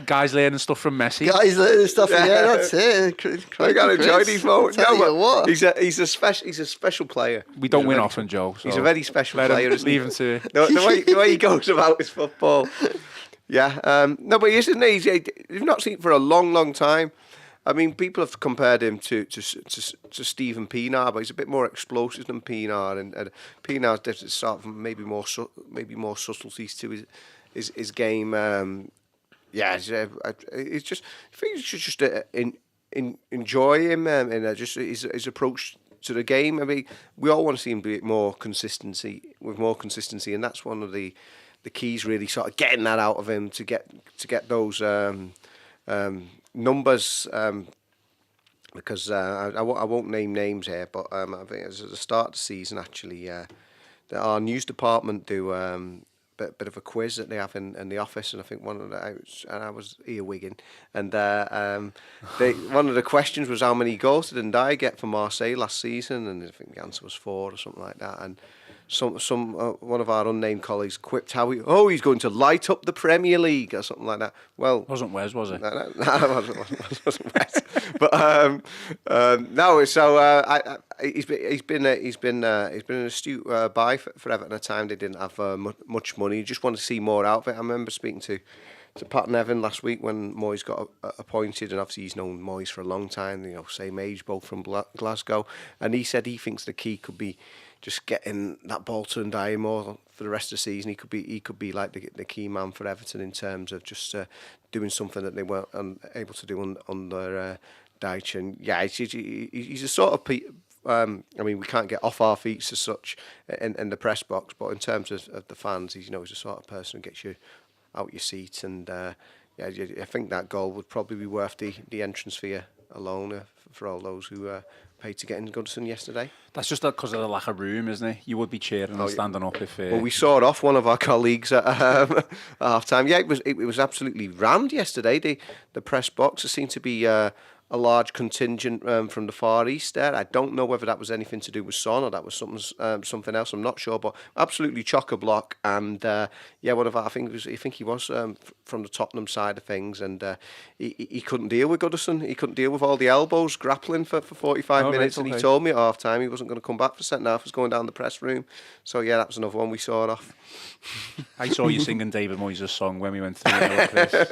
Guys learning stuff from Messi. Guys learning stuff. Yeah, that's it. I got to enjoy these moments. What? He's a special player. We don't win often, Joe. So he's a very special player. Leave him to the way he goes about his football. Yeah, no, but he isn't. You've not seen for a long, long time. I mean, people have compared him to Stephen Pienaar, but he's a bit more explosive than Pienaar, and Pienaar's sort of maybe more subtleties to his game. It's just I think you should just enjoy him and just his approach to the game. I mean, we all want to see him with more consistency, and that's one of the keys, really, sort of getting that out of him to get those numbers. Because I won't name names here, but I think at the start of the season, actually, our news department do bit of a quiz that they have in the office, and I think I was earwigging, and one of the questions was how many goals did Ndiaye get for Marseille last season, and I think the answer was 4 or something like that, and one of our unnamed colleagues quipped he's going to light up the Premier League or something like that. Well, Wasn't Wes, was it? No, it wasn't Wes. But no, so he's been an astute buy for Everton at a time they didn't have much money. You just want to see more out of it. I remember speaking to Pat and Evan last week when Moyes got appointed, and obviously he's known Moyes for a long time. Same age, both from Glasgow, and he said he thinks the key could be just getting that ball to Ndiaye more for the rest of the season. He could be like the key man for Everton in terms of just doing something that they weren't able to do under Dyche. And yeah, he's a sort of I mean, we can't get off our feet as such in the press box, but in terms of the fans, he's a sort of person who gets you out your seat. And I think that goal would probably be worth the entrance fee alone for all those who paid to get in Goodison yesterday. That's just because of the lack of room, isn't it? You would be cheering and standing up if. Well, we saw it off one of our colleagues at half time. Yeah, it was absolutely rammed yesterday. The press box. There seemed to be a large contingent from the Far East there. I don't know whether that was anything to do with Son or that was something else. I'm not sure, but absolutely chock-a-block. And I think he was from the Tottenham side of things, and he couldn't deal with Goodison. He couldn't deal with all the elbows grappling for 45 minutes, right, okay. And he told me at half time he wasn't going to come back for second half. He was going down the press room. So yeah, that was another one we saw it off. I saw you singing David Moyes' song when we went through it, Chris.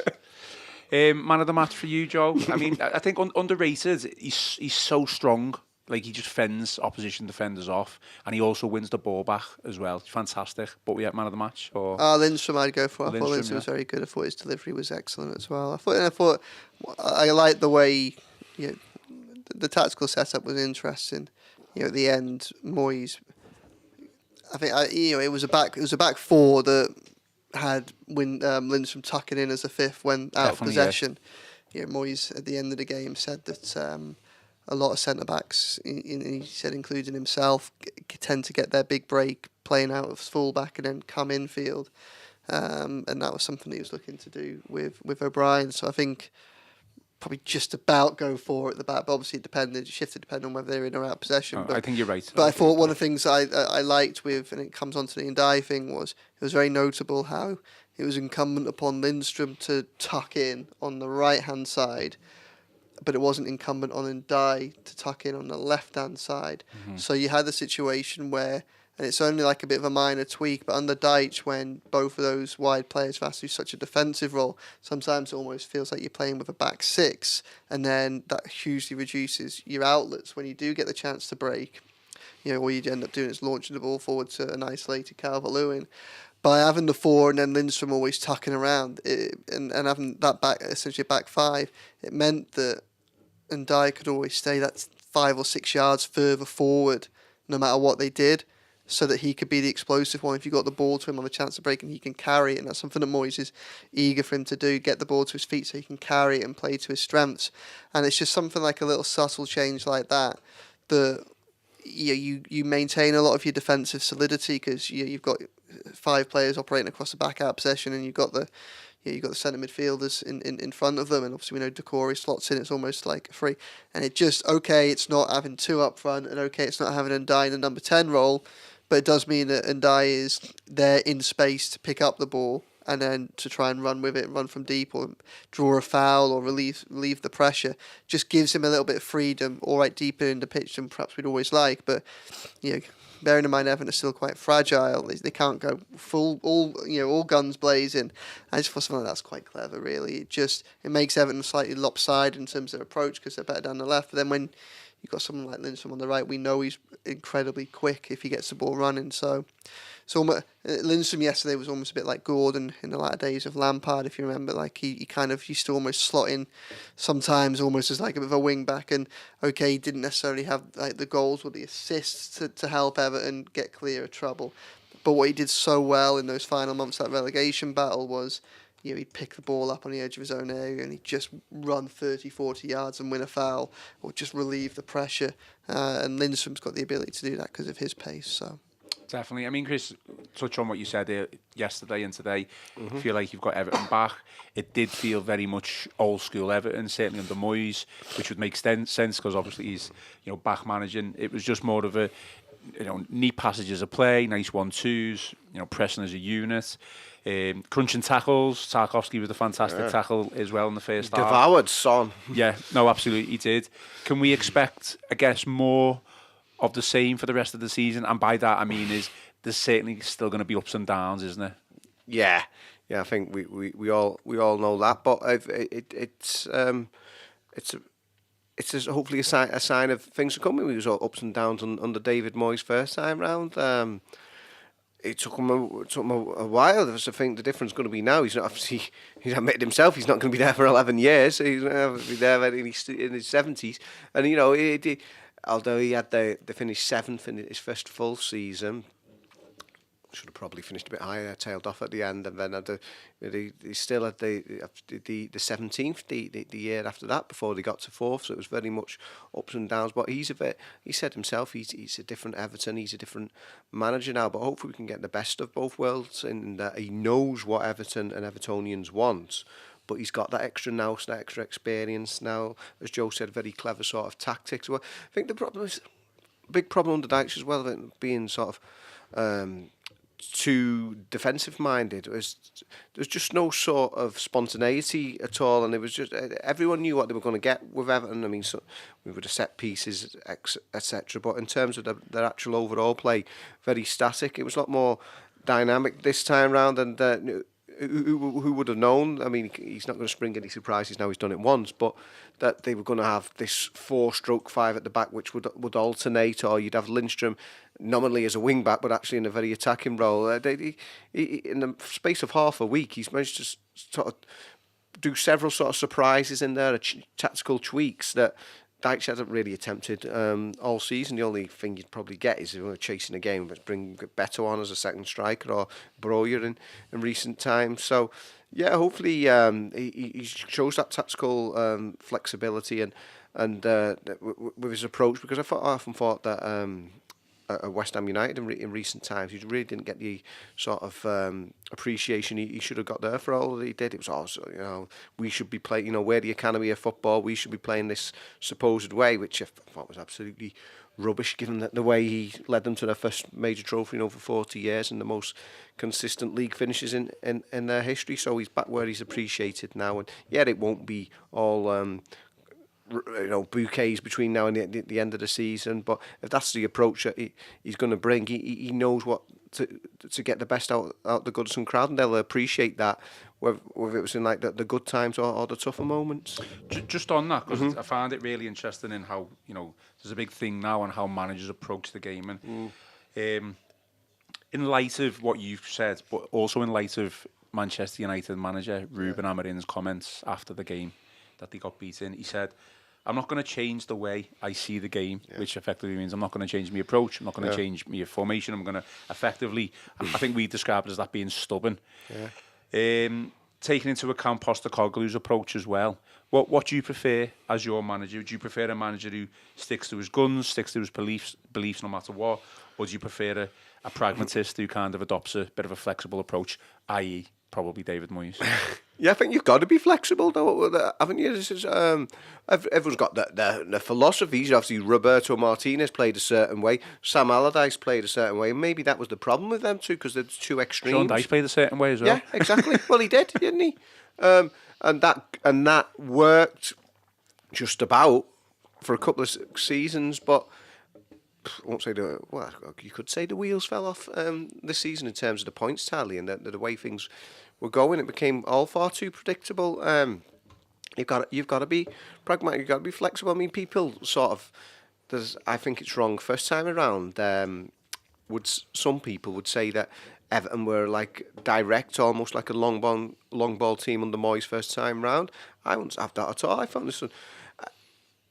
Man of the match for you, Joe. I mean, I think underrated. He's so strong. Like, he just fends opposition defenders off, and he also wins the ball back as well. Fantastic. But we had man of the match. Or Lindstrom, I'd go for. I thought Lindstrom was very good. I thought his delivery was excellent as well. I liked the way the tactical setup was interesting. At the end, Moyes. I think it was a back four that had Lindstrom tucking in as a fifth when out of possession. Yeah. Moyes at the end of the game said that a lot of centre backs, he said including himself, tend to get their big break playing out of full back and then come infield, and that was something he was looking to do with O'Brien. So I think probably just about go for it at the back, but obviously it shifted depending on whether they're in or out of possession. I think you're right. But I thought one of the things I liked with, and it comes on to the Ndiaye thing, was it was very notable how it was incumbent upon Lindstrom to tuck in on the right-hand side, but it wasn't incumbent on Ndiaye to tuck in on the left-hand side. Mm-hmm. So you had the situation where, and it's only like a bit of a minor tweak, but under Dyche, when both of those wide players have to do such a defensive role, sometimes it almost feels like you're playing with a back six, and then that hugely reduces your outlets when you do get the chance to break. All you end up doing is launching the ball forward to an isolated Calvert-Lewin. By having the four and then Lindstrom always tucking around, and having that back, essentially back five, it meant that Ndiaye could always stay that 5 or 6 yards further forward, no matter what they did, so that he could be the explosive one. If you got the ball to him on the chance of breaking, he can carry it, and that's something that Moyes is eager for him to do, get the ball to his feet so he can carry it and play to his strengths. And it's just something like a little subtle change like that you maintain a lot of your defensive solidity, because you've got 5 players operating across the back out possession, and you've got the centre midfielders in front of them, and obviously we know Decore slots in. It's almost like free, and it's not having 2 up front, and it's not having Ndiaye in the number 10 role, but it does mean that Ndiaye is there in space to pick up the ball and then to try and run with it, run from deep, or draw a foul, or relieve the pressure. Just gives him a little bit of freedom, all right, deeper in the pitch than perhaps we'd always like, but bearing in mind Everton are still quite fragile, they can't go full all guns blazing. I just thought something like that's quite clever, really. It makes Everton slightly lopsided in terms of their approach, because they're better down the left, but then when you've got someone like Lindstrom on the right, we know he's incredibly quick if he gets the ball running. So Lindstrom yesterday was almost a bit like Gordon in the latter days of Lampard, if you remember. Like he kind of used to almost slot in sometimes almost as like a bit of a wing back, and he didn't necessarily have like the goals or the assists to help Everton get clear of trouble. But what he did so well in those final months of that relegation battle was, he'd pick the ball up on the edge of his own area and he'd just run 30, 40 yards and win a foul, or just relieve the pressure. And Lindstrom's got the ability to do that because of his pace. So Definitely. I mean, Chris, touch on what you said yesterday and today. I feel like you've got Everton back. It did feel very much old school Everton, certainly under Moyes, which would make sense because obviously he's back managing. It was just more of a neat passages of play, nice 1-2s, pressing as a unit. Crunching tackles. Tarkowski with a fantastic tackle as well in the first half. Devoured Son. Yeah, no, absolutely, he did. Can we expect, I guess, more of the same for the rest of the season? And by that, I mean, there's certainly still going to be ups and downs, isn't there? Yeah, I think we all know that, but it's hopefully a sign of things to come. It was all ups and downs under David Moyes first time round. It took him a while. I think the difference is going to be now. He's admitted himself he's not going to be there for 11 years. So he's going to be there in his 70s. And although he had they finished 7th in his first full season, should have probably finished a bit higher, tailed off at the end, and then he's still at the 17th the year after that before they got to 4th. So it was very much ups and downs. But he said himself he's a different Everton, he's a different manager now. But hopefully we can get the best of both worlds, in that he knows what Everton and Evertonians want. But he's got that extra nous, that extra experience now. As Joe said, very clever sort of tactics. Well, I think the problem is big problem under Dykes as well, being sort of too defensive minded. There's just no sort of spontaneity at all, and it was just everyone knew what they were going to get with Everton. I mean, so we would have set pieces, etc. But in terms of their actual overall play, very static. It was a lot more dynamic this time round, and who would have known? I mean, he's not going to spring any surprises now. He's done it once, but that they were going to have this 4/5 at the back, which would alternate, or you'd have Lindstrom nominally as a wing back, but actually in a very attacking role. He, in the space of half a week, he's managed to sort of do several sort of surprises in there, tactical tweaks that Dykes hasn't really attempted all season. The only thing you'd probably get is if we're chasing a game, but bring Beto on as a second striker, or Broyer in recent times. So, yeah, hopefully he shows that tactical flexibility and with his approach, because I often thought that at West Ham United in recent times, he really didn't get the sort of appreciation he should have got there for all that he did. It was also, we should be playing, we're the academy of football, we should be playing this supposed way, which I thought was absolutely rubbish, given that the way he led them to their first major trophy in over 40 years and the most consistent league finishes in their history. So he's back where he's appreciated now, and yet it won't be all bouquets between now and the end of the season. But if that's the approach that he's going to bring, he knows what to get the best out the Goodison crowd, and they'll appreciate that, whether it was in like the good times or the tougher moments. Just on that, because I found it really interesting in how there's a big thing now on how managers approach the game, and in light of what you've said, but also in light of Manchester United manager Ruben Amorim's comments after the game that they got beaten, he said, I'm not going to change the way I see the game, which effectively means I'm not going to change my approach, I'm not going to change my formation, I'm going to effectively, I think we described it as that being stubborn. Taking into account Postecoglou's approach as well, what do you prefer as your manager? Do you prefer a manager who sticks to his guns, sticks to his beliefs no matter what, or do you prefer a pragmatist who kind of adopts a bit of a flexible approach, i.e. probably David Moyes? Yeah, I think you've got to be flexible, though, haven't you? This is, everyone's got their philosophies. Obviously, Roberto Martinez played a certain way. Sam Allardyce played a certain way. And maybe that was the problem with them, too, because they're too extreme. Sean Dyche played a certain way as well. Yeah, exactly. Well, he did, didn't he? And that worked just about for a couple of seasons, but I won't say you could say the wheels fell off this season in terms of the points tally and the way things were going. It became all far too predictable. You've got to be pragmatic. You've got to be flexible. I mean, people sort of, I think it's wrong first time around. Some people would say that Everton were like direct, almost like a long ball team under Moyes first time round. I wouldn't have that at all. I found this.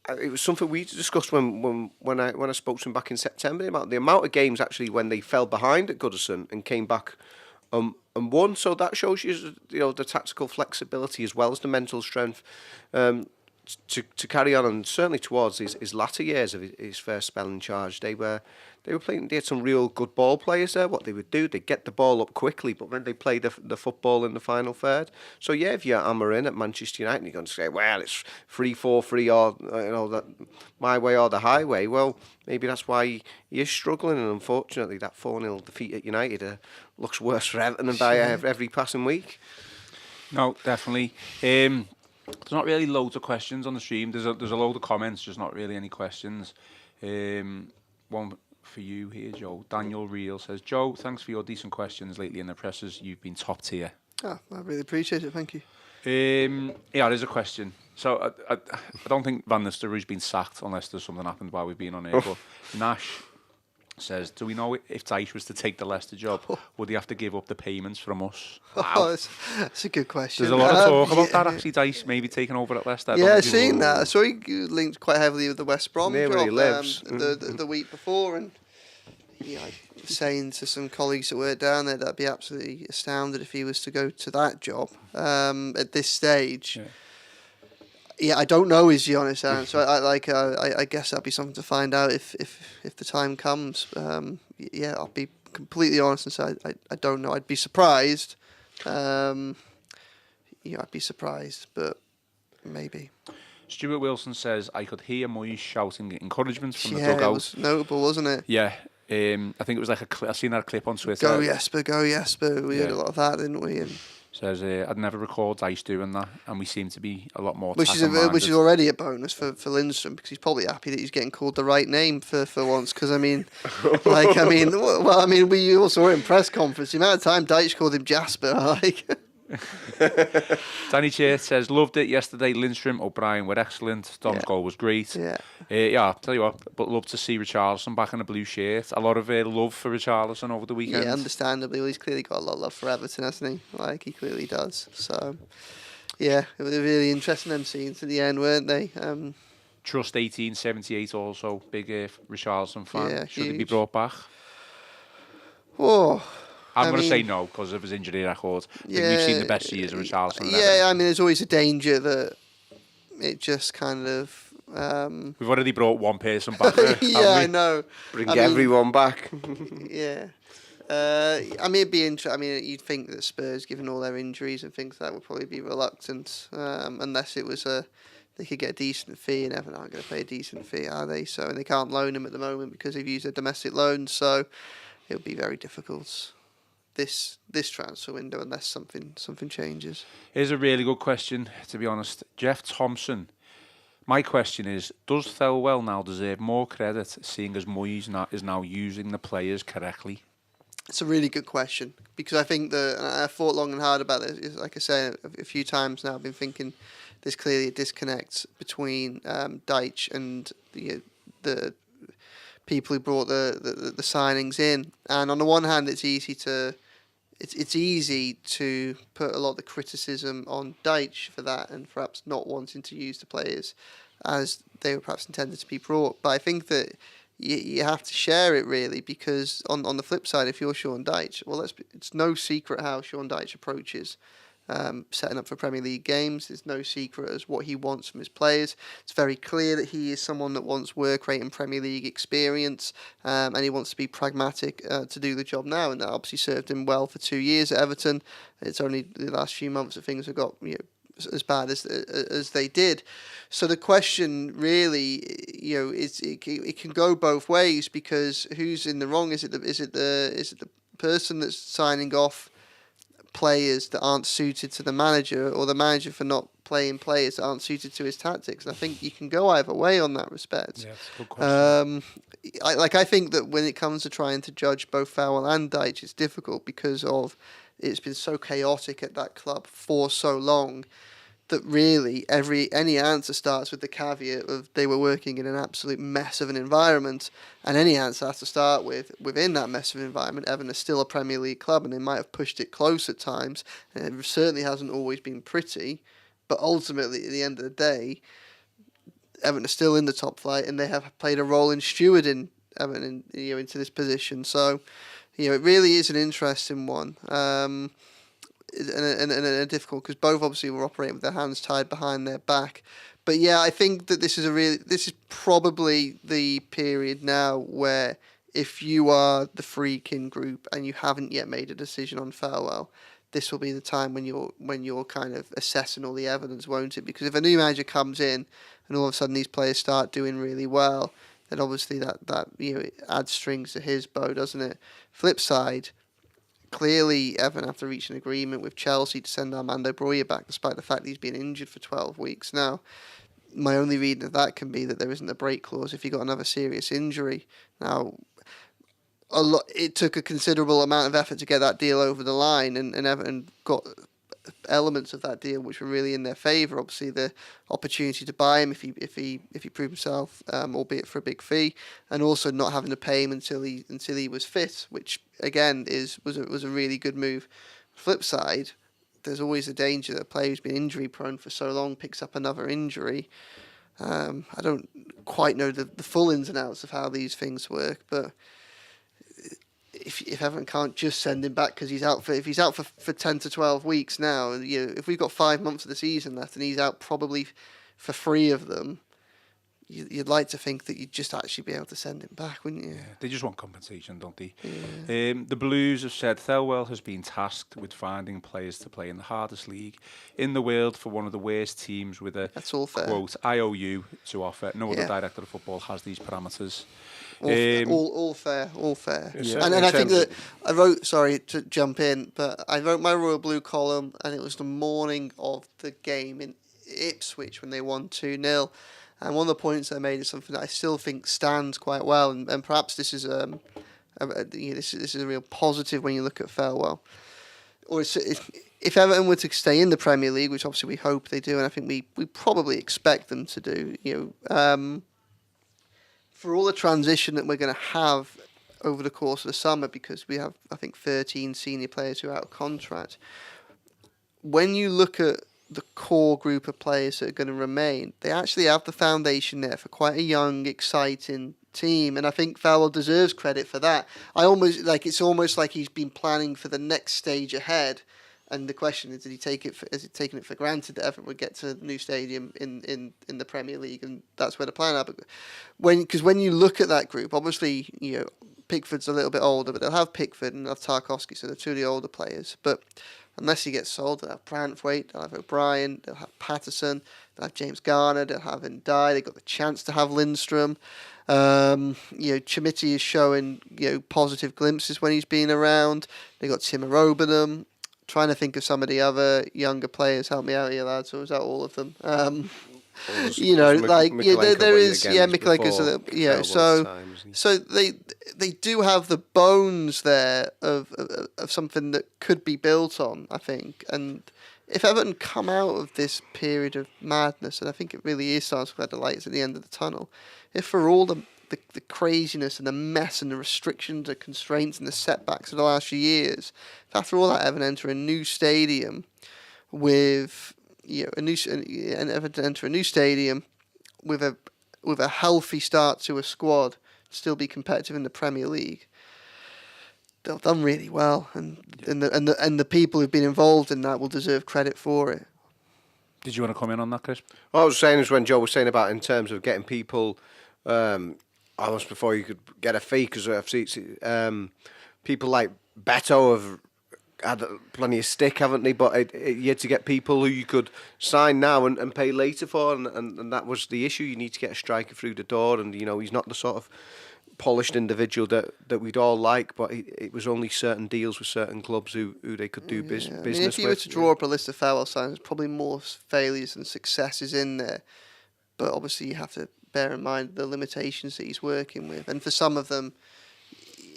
It was something we discussed when I spoke to him back in September about the amount of games actually when they fell behind at Goodison and came back and won. So that shows you the tactical flexibility as well as the mental strength to carry on, and certainly towards his latter years of his first spell in charge, they were playing. They had some real good ball players there. What they would do, they get the ball up quickly, but then they play the football in the final third. So yeah, if you're Amorim at Manchester United, you're going to say, well, it's 3-4-3 or that my way or the highway. Well, maybe that's why he is struggling, and unfortunately, that 4-0 defeat at United looks worse for Everton by every passing week. No, definitely. There's not really loads of questions on the stream. There's a load of comments, just not really any questions. One for you here, Joe. Daniel Reel says, Joe, thanks for your decent questions lately in the presses. You've been top tier. Oh, I really appreciate it. Thank you. Yeah, there's a question. So I don't think Van Nistelrooy's been sacked unless there's something happened while we've been on air. But Nash says, do we know if Dyche was to take the Leicester job, would he have to give up the payments from us? Wow. Oh, that's a good question. There's a lot of talk about that, actually, Dyche maybe taking over at Leicester. I've seen that. I saw he linked quite heavily with the West Brom Near job where he lives. the week before, and I was saying to some colleagues that were down there that I'd be absolutely astounded if he was to go to that job at this stage. Yeah, I don't know is the honest answer. I guess that'd be something to find out if the time comes. I'll be completely honest and say I don't know. I'd be surprised. I'd be surprised, but maybe. Stuart Wilson says, I could hear Moyes shouting encouragement from the Yeah, dugout. it was notable, wasn't it? Yeah. I think it was like I've seen that clip on Twitter. Go Jesper. We had a lot of that, didn't we? And says, I'd never recalled Dyche doing that, and we seem to be a lot more which is already a bonus for Lindstrom, because he's probably happy that he's getting called the right name for once. Because we also were in press conference. The amount of time Dyche called him Jasper, Danny Church says, loved it yesterday. Lindstrom, O'Brien were excellent. Dom's goal was great. I'll tell you what, but love to see Richarlison back in a blue shirt. A lot of love for Richarlison over the weekend. Yeah, understandably. Well, he's clearly got a lot of love for Everton, hasn't he? He clearly does. So, yeah, it was really interesting them scenes at the end, weren't they? Trust 1878 also, big Richarlison fan. Yeah, Should he be huge. brought back? Oh, I'm going to say no because of his injury record. I think we've seen the best years of Richarlison. Yeah, there's always a danger that it just kind of... We've already brought one person back. I know. Bring everyone back. Yeah. It'd be interesting. You'd think that Spurs, given all their injuries and things like that, would probably be reluctant, unless it was they could get a decent fee, and Everton aren't going to pay a decent fee, are they? So, and they can't loan him at the moment because they've used their domestic loans, so it would be very difficult this transfer window unless something changes. Here's a really good question, to be honest. Jeff Thompson. My question is, does Thelwell now deserve more credit, seeing as Moyes is now using the players correctly? It's a really good question, because I think that I thought long and hard about this. Like I say a few times now, I've been thinking there's clearly a disconnect between Dyche and the people who brought the signings in. And on the one hand, it's easy to put a lot of the criticism on Dyche for that, and perhaps not wanting to use the players as they were perhaps intended to be brought. But I think that you have to share it, really, because on the flip side, if you're Sean Dyche, well, it's no secret how Sean Dyche approaches setting up for Premier League games. There's no secret as what he wants from his players. It's very clear that he is someone that wants work rate and Premier League experience, and he wants to be pragmatic to do the job now, and that obviously served him well for 2 years at Everton. It's only the last few months that things have got as bad as they did. So the question really, is it can go both ways, because who's in the wrong? Is it the person that's signing off players that aren't suited to the manager, or the manager for not playing players that aren't suited to his tactics? And I think you can go either way on that respect. Yeah, that's a good question. I think that when it comes to trying to judge both Thelwell and Dyche, it's difficult because it's been so chaotic at that club for so long that really any answer starts with the caveat of they were working in an absolute mess of an environment, and any answer has to start with, within that mess of environment, Everton is still a Premier League club, and they might have pushed it close at times, and it certainly hasn't always been pretty, but ultimately, at the end of the day, Everton are still in the top flight, and they have played a role in stewarding Everton into this position. So, it really is an interesting one. And difficult, because both obviously were operating with their hands tied behind their back. But yeah, I think that this is probably the period now where if you are the Freakin group and you haven't yet made a decision on Farewell, this will be the time when you're kind of assessing all the evidence, won't it? Because if a new manager comes in and all of a sudden these players start doing really well, then obviously that it adds strings to his bow, doesn't it? Flip side, clearly Everton have to reach an agreement with Chelsea to send Armando Broja back, despite the fact he's been injured for 12 weeks now. My only reading of that can be that there isn't a break clause if he got another serious injury. Now, it took a considerable amount of effort to get that deal over the line, and Everton got elements of that deal which were really in their favour. Obviously, the opportunity to buy him if he proved himself, albeit for a big fee, and also not having to pay him until he was fit, which again was a really good move. Flip side, there's always a danger that a player who's been injury prone for so long picks up another injury. I don't quite know the full ins and outs of how these things work, but if Everton can't just send him back because if he's out for 10 to 12 weeks now, if we've got 5 months of the season left and he's out probably for 3 of them, you'd like to think that you'd just actually be able to send him back, wouldn't you? Yeah, they just want compensation, don't they? Yeah. The Blues have said Thelwell has been tasked with finding players to play in the hardest league in the world for one of the worst teams with a, That's all fair. quote, IOU to offer. No other Yeah. director of football has these parameters. All fair. Yeah. And I think that I wrote, sorry to jump in, but I wrote my Royal Blue column, and it was the morning of the game in Ipswich when they won 2-0. And one of the points I made is something that I still think stands quite well, and perhaps this is this is a real positive when you look at Farewell. Or if Everton were to stay in the Premier League, which obviously we hope they do, and I think we probably expect them to do, for all the transition that we're going to have over the course of the summer, because we have, I think, 13 senior players who are out of contract. When you look at the core group of players that are going to remain, they actually have the foundation there for quite a young, exciting team, and I think Farewell deserves credit for that. It's almost like he's been planning for the next stage ahead. And the question is, has he taken it for granted that Everton would get to the new stadium in the Premier League, and that's where the plan is. Because when you look at that group, obviously, Pickford's a little bit older, but they'll have Pickford and they'll have Tarkowski, so they're 2 of the older players. But unless he gets sold, they'll have Brantwaite, they'll have O'Brien, they'll have Patterson, they'll have James Garner, they'll have Ndai, they've got the chance to have Lindstrom. Chimiti is showing positive glimpses when he's been around. They got Tim Robenham. Trying to think of some of the other younger players. Help me out here, lads. Or is that all of them? There is Mikaleka's a little, so they do have the bones there of something that could be built on, I think. And if Everton come out of this period of madness, and I think it really is starting to have the lights at the end of the tunnel, if for all the craziness and the mess and the restrictions, the constraints and the setbacks of the last few years, after all that, Everton enter a new stadium with enter a new stadium with a healthy start to a squad, still be competitive in the Premier League. They've done really well, and the people who've been involved in that will deserve credit for it. Did you want to comment on that, Chris? What I was saying is when Joe was saying about in terms of getting people. Almost before you could get a fee, because I've seen people like Beto have had plenty of stick, haven't they? But you had to get people who you could sign now and pay later for, and that was the issue. You need to get a striker through the door, and he's not the sort of polished individual that we'd all like, but it was only certain deals with certain clubs who they could do business with. If you were to draw up a list of Farewell signings, there's probably more failures than successes in there, but obviously you have to bear in mind the limitations that he's working with, and for some of them,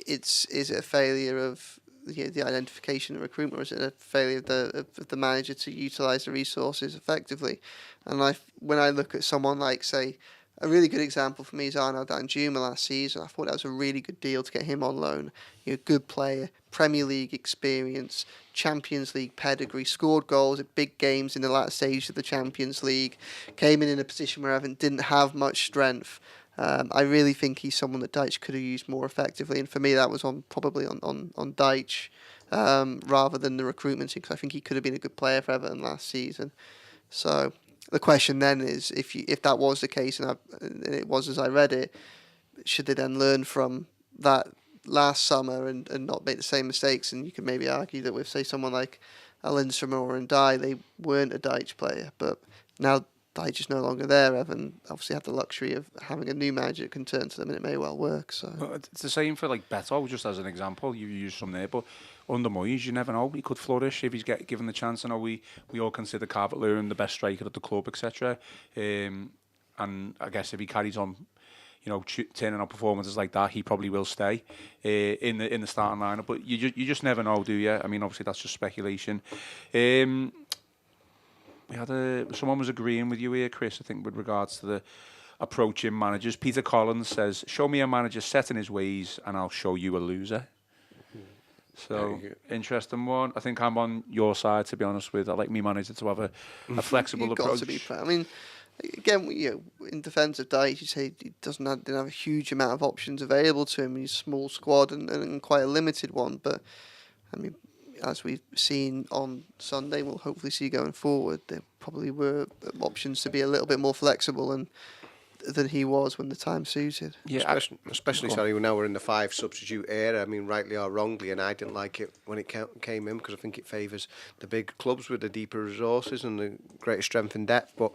is it a failure of the identification and recruitment, or is it a failure of the manager to utilise the resources effectively? And when I look at someone like, say, a really good example for me is Arnaud Danjuma last season. I thought that was a really good deal to get him on loan. Good player, Premier League experience, Champions League pedigree, scored goals at big games in the latter stage of the Champions League, came in a position where Everton didn't have much strength. I really think he's someone that Deitch could have used more effectively, and for me that was probably on Deitch rather than the recruitment team, because I think he could have been a good player for Everton last season. So The question then is, if that was the case, and it was as I read it, should they then learn from that last summer and not make the same mistakes? And you could maybe argue that with, say, someone like a Lindstrom or a Dye, they weren't a Dyche player, but now Dyche is no longer there. Evan obviously had the luxury of having a new manager that can turn to them, and it may well work. So well, it's the same for like Beto, just as an example. You use from there, but under Moyes, you never know. He could flourish if he's given the chance. I know we all consider Calvert-Lewin the best striker at the club, etc. And I guess if he carries on, turning out performances like that, he probably will stay in the starting lineup. But you just never know, do you? I mean, obviously that's just speculation. We had someone was agreeing with you here, Chris, I think, with regards to the approaching managers. Peter Collins says, "Show me a manager set in his ways, and I'll show you a loser." So, interesting one. I think I'm on your side, to be honest with. I like me manager to have a flexible approach. Got to be. I mean, again, in defence of Dyche, you say he didn't have a huge amount of options available to him. He's a small squad and quite a limited one. But, I mean, as we've seen on Sunday, we'll hopefully see going forward, there probably were options to be a little bit more flexible than he was when the time suited. Yeah, especially now we're in the 5 substitute era. I mean, rightly or wrongly, and I didn't like it when it came in because I think it favours the big clubs with the deeper resources and the greater strength and depth. But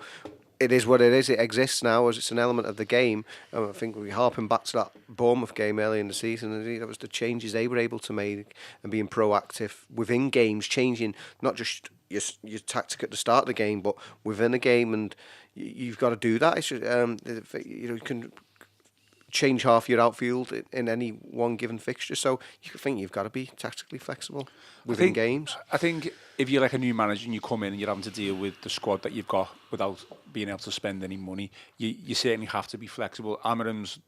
it is what it is. It exists now as it's an element of the game. I think we're harping back to that Bournemouth game early in the season. And that was the changes they were able to make and being proactive within games, changing not just your tactic at the start of the game, but within a game. And you've got to do that. It's, you can change half your outfield in any one given fixture. So you think you've got to be tactically flexible within games. I think if you're like a new manager and you come in and you're having to deal with the squad that you've got without being able to spend any money, you certainly have to be flexible. Amarim's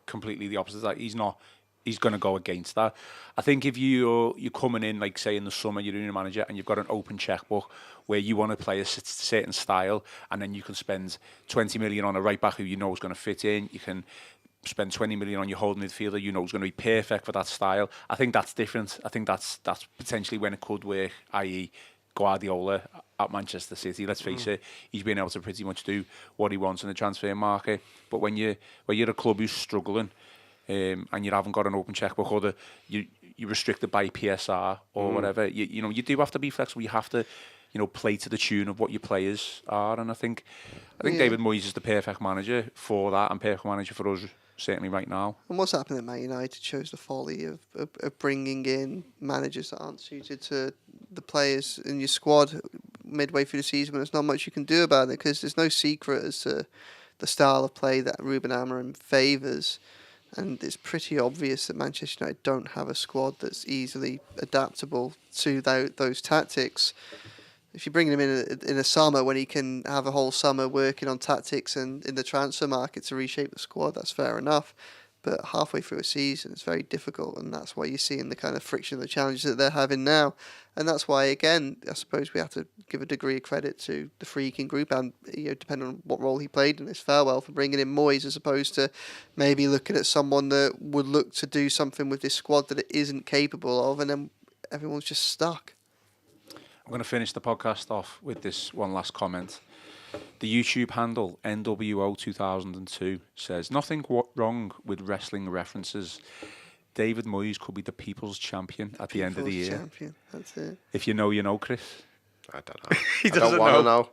completely the opposite. Like he's going to go against that. I think if you're coming in, like say in the summer, you're a new manager and you've got an open checkbook where you want to play a certain style, and then you can spend 20 million on a right back who you know is going to fit in. You can spend 20 million on your holding midfielder you know is going to be perfect for that style. I think that's different. I think that's potentially when it could work, i.e. Guardiola at Manchester City. Let's face it, he's been able to pretty much do what he wants in the transfer market. But when you're a club who's struggling and you haven't got an open checkbook, or you're restricted by PSR or whatever, you do have to be flexible. You have to play to the tune of what your players are. And I think David Moyes is the perfect manager for that, and perfect manager for us certainly right now. And what's happened at Man United shows the folly of bringing in managers that aren't suited to the players in your squad midway through the season when there's not much you can do about it, because there's no secret as to the style of play that Ruben Amorim favours. And it's pretty obvious that Manchester United don't have a squad that's easily adaptable to those tactics. If you bring him in a summer when he can have a whole summer working on tactics and in the transfer market to reshape the squad, that's fair enough. But halfway through a season, it's very difficult, and that's why you're seeing the kind of friction, the challenges that they're having now. And that's why, again, I suppose we have to give a degree of credit to the Freaking Group, and depending on what role he played in this farewell, for bringing in Moyes, as opposed to maybe looking at someone that would look to do something with this squad that it isn't capable of, and then everyone's just stuck. I'm going to finish the podcast off with this one last comment. The YouTube handle NWO2002 says, "Nothing wrong with wrestling references. David Moyes could be the people's champion at the end of the year." Champion. That's it. If you know, Chris. I don't know. He I don't want to know.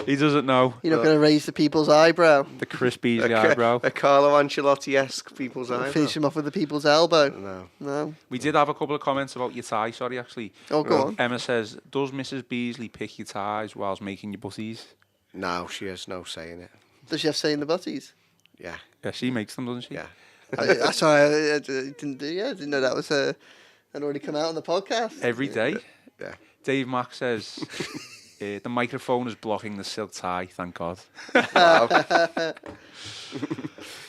He doesn't know. You're not going to raise the people's eyebrow. The Chris Beesley eyebrow. A Carlo Ancelotti-esque people's eyebrow. Finish him off with the people's elbow. No. We did have a couple of comments about your tie, sorry, actually. Oh, go on. Emma says, "Does Mrs. Beesley pick your ties whilst making your butties?" No, she has no say in it. Does she have say in the butties? Yeah. Yeah, she makes them, doesn't she? Yeah. Sorry, I didn't know that was had already come out on the podcast. Every day. Yeah. Dave Mack says, the microphone is blocking the silk tie, thank God.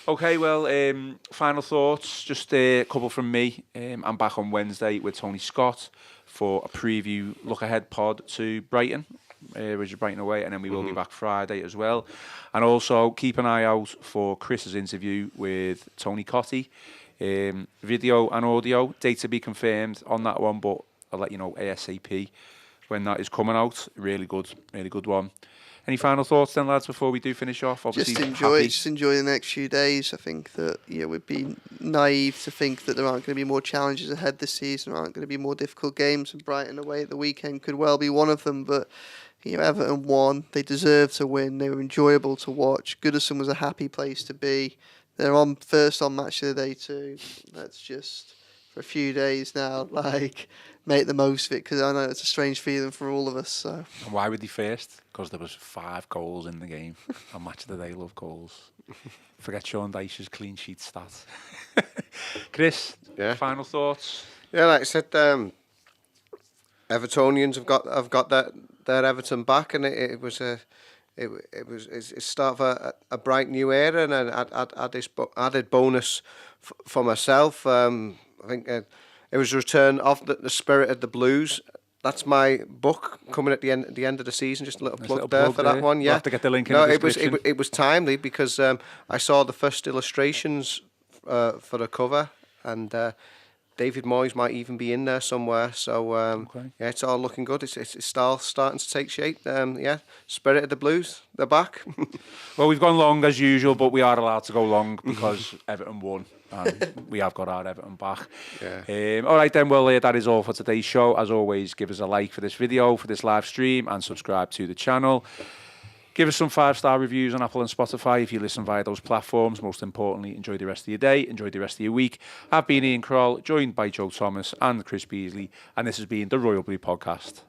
Okay, well, final thoughts. Just a couple from me. I'm back on Wednesday with Tony Scott for a preview look-ahead pod to Brighton. Which is Brighton away, and then we will be back Friday as well. And also keep an eye out for Chris's interview with Tony Cottee. Video and audio, date to be confirmed on that one, but I'll let you know ASAP when that is coming out. Really good one. Any final thoughts then, lads, before we do finish off? Obviously, Just enjoy the next few days. I think that we'd be naive to think that there aren't going to be more challenges ahead this season. There aren't going to be more difficult games, and Brighton away at the weekend could well be one of them. But Everton won. They deserved to win. They were enjoyable to watch. Goodison was a happy place to be. They're on first on match of the day too. Let's just for a few days now, make the most of it, because I know it's a strange feeling for all of us. So. And why were they first? Because there was 5 goals in the game. On match of the day, love goals. Forget Sean Dyche's clean sheet stat. Chris, final thoughts? Yeah, like I said, Evertonians have got their Everton back, and it was a start of a bright new era, and an added bonus for myself. I think it was a return of the spirit of the Blues. That's my book coming at the end of the season. Just a little plug there for that one. Yeah, we'll have to get the link in the description. it was timely because I saw the first illustrations for the cover, and David Moyes might even be in there somewhere. So it's all looking good. It's starting to take shape. Spirit of the Blues, they're back. Well, we've gone long as usual, but we are allowed to go long because Everton won. And we have got our Everton back. Yeah. All right then, well, that is all for today's show. As always, give us a like for this video, for this live stream, and subscribe to the channel. Give us some 5-star reviews on Apple and Spotify if you listen via those platforms. Most importantly, enjoy the rest of your day, enjoy the rest of your week. I've been Ian Croll, joined by Joe Thomas and Chris Beesley, and this has been the Royal Blue Podcast.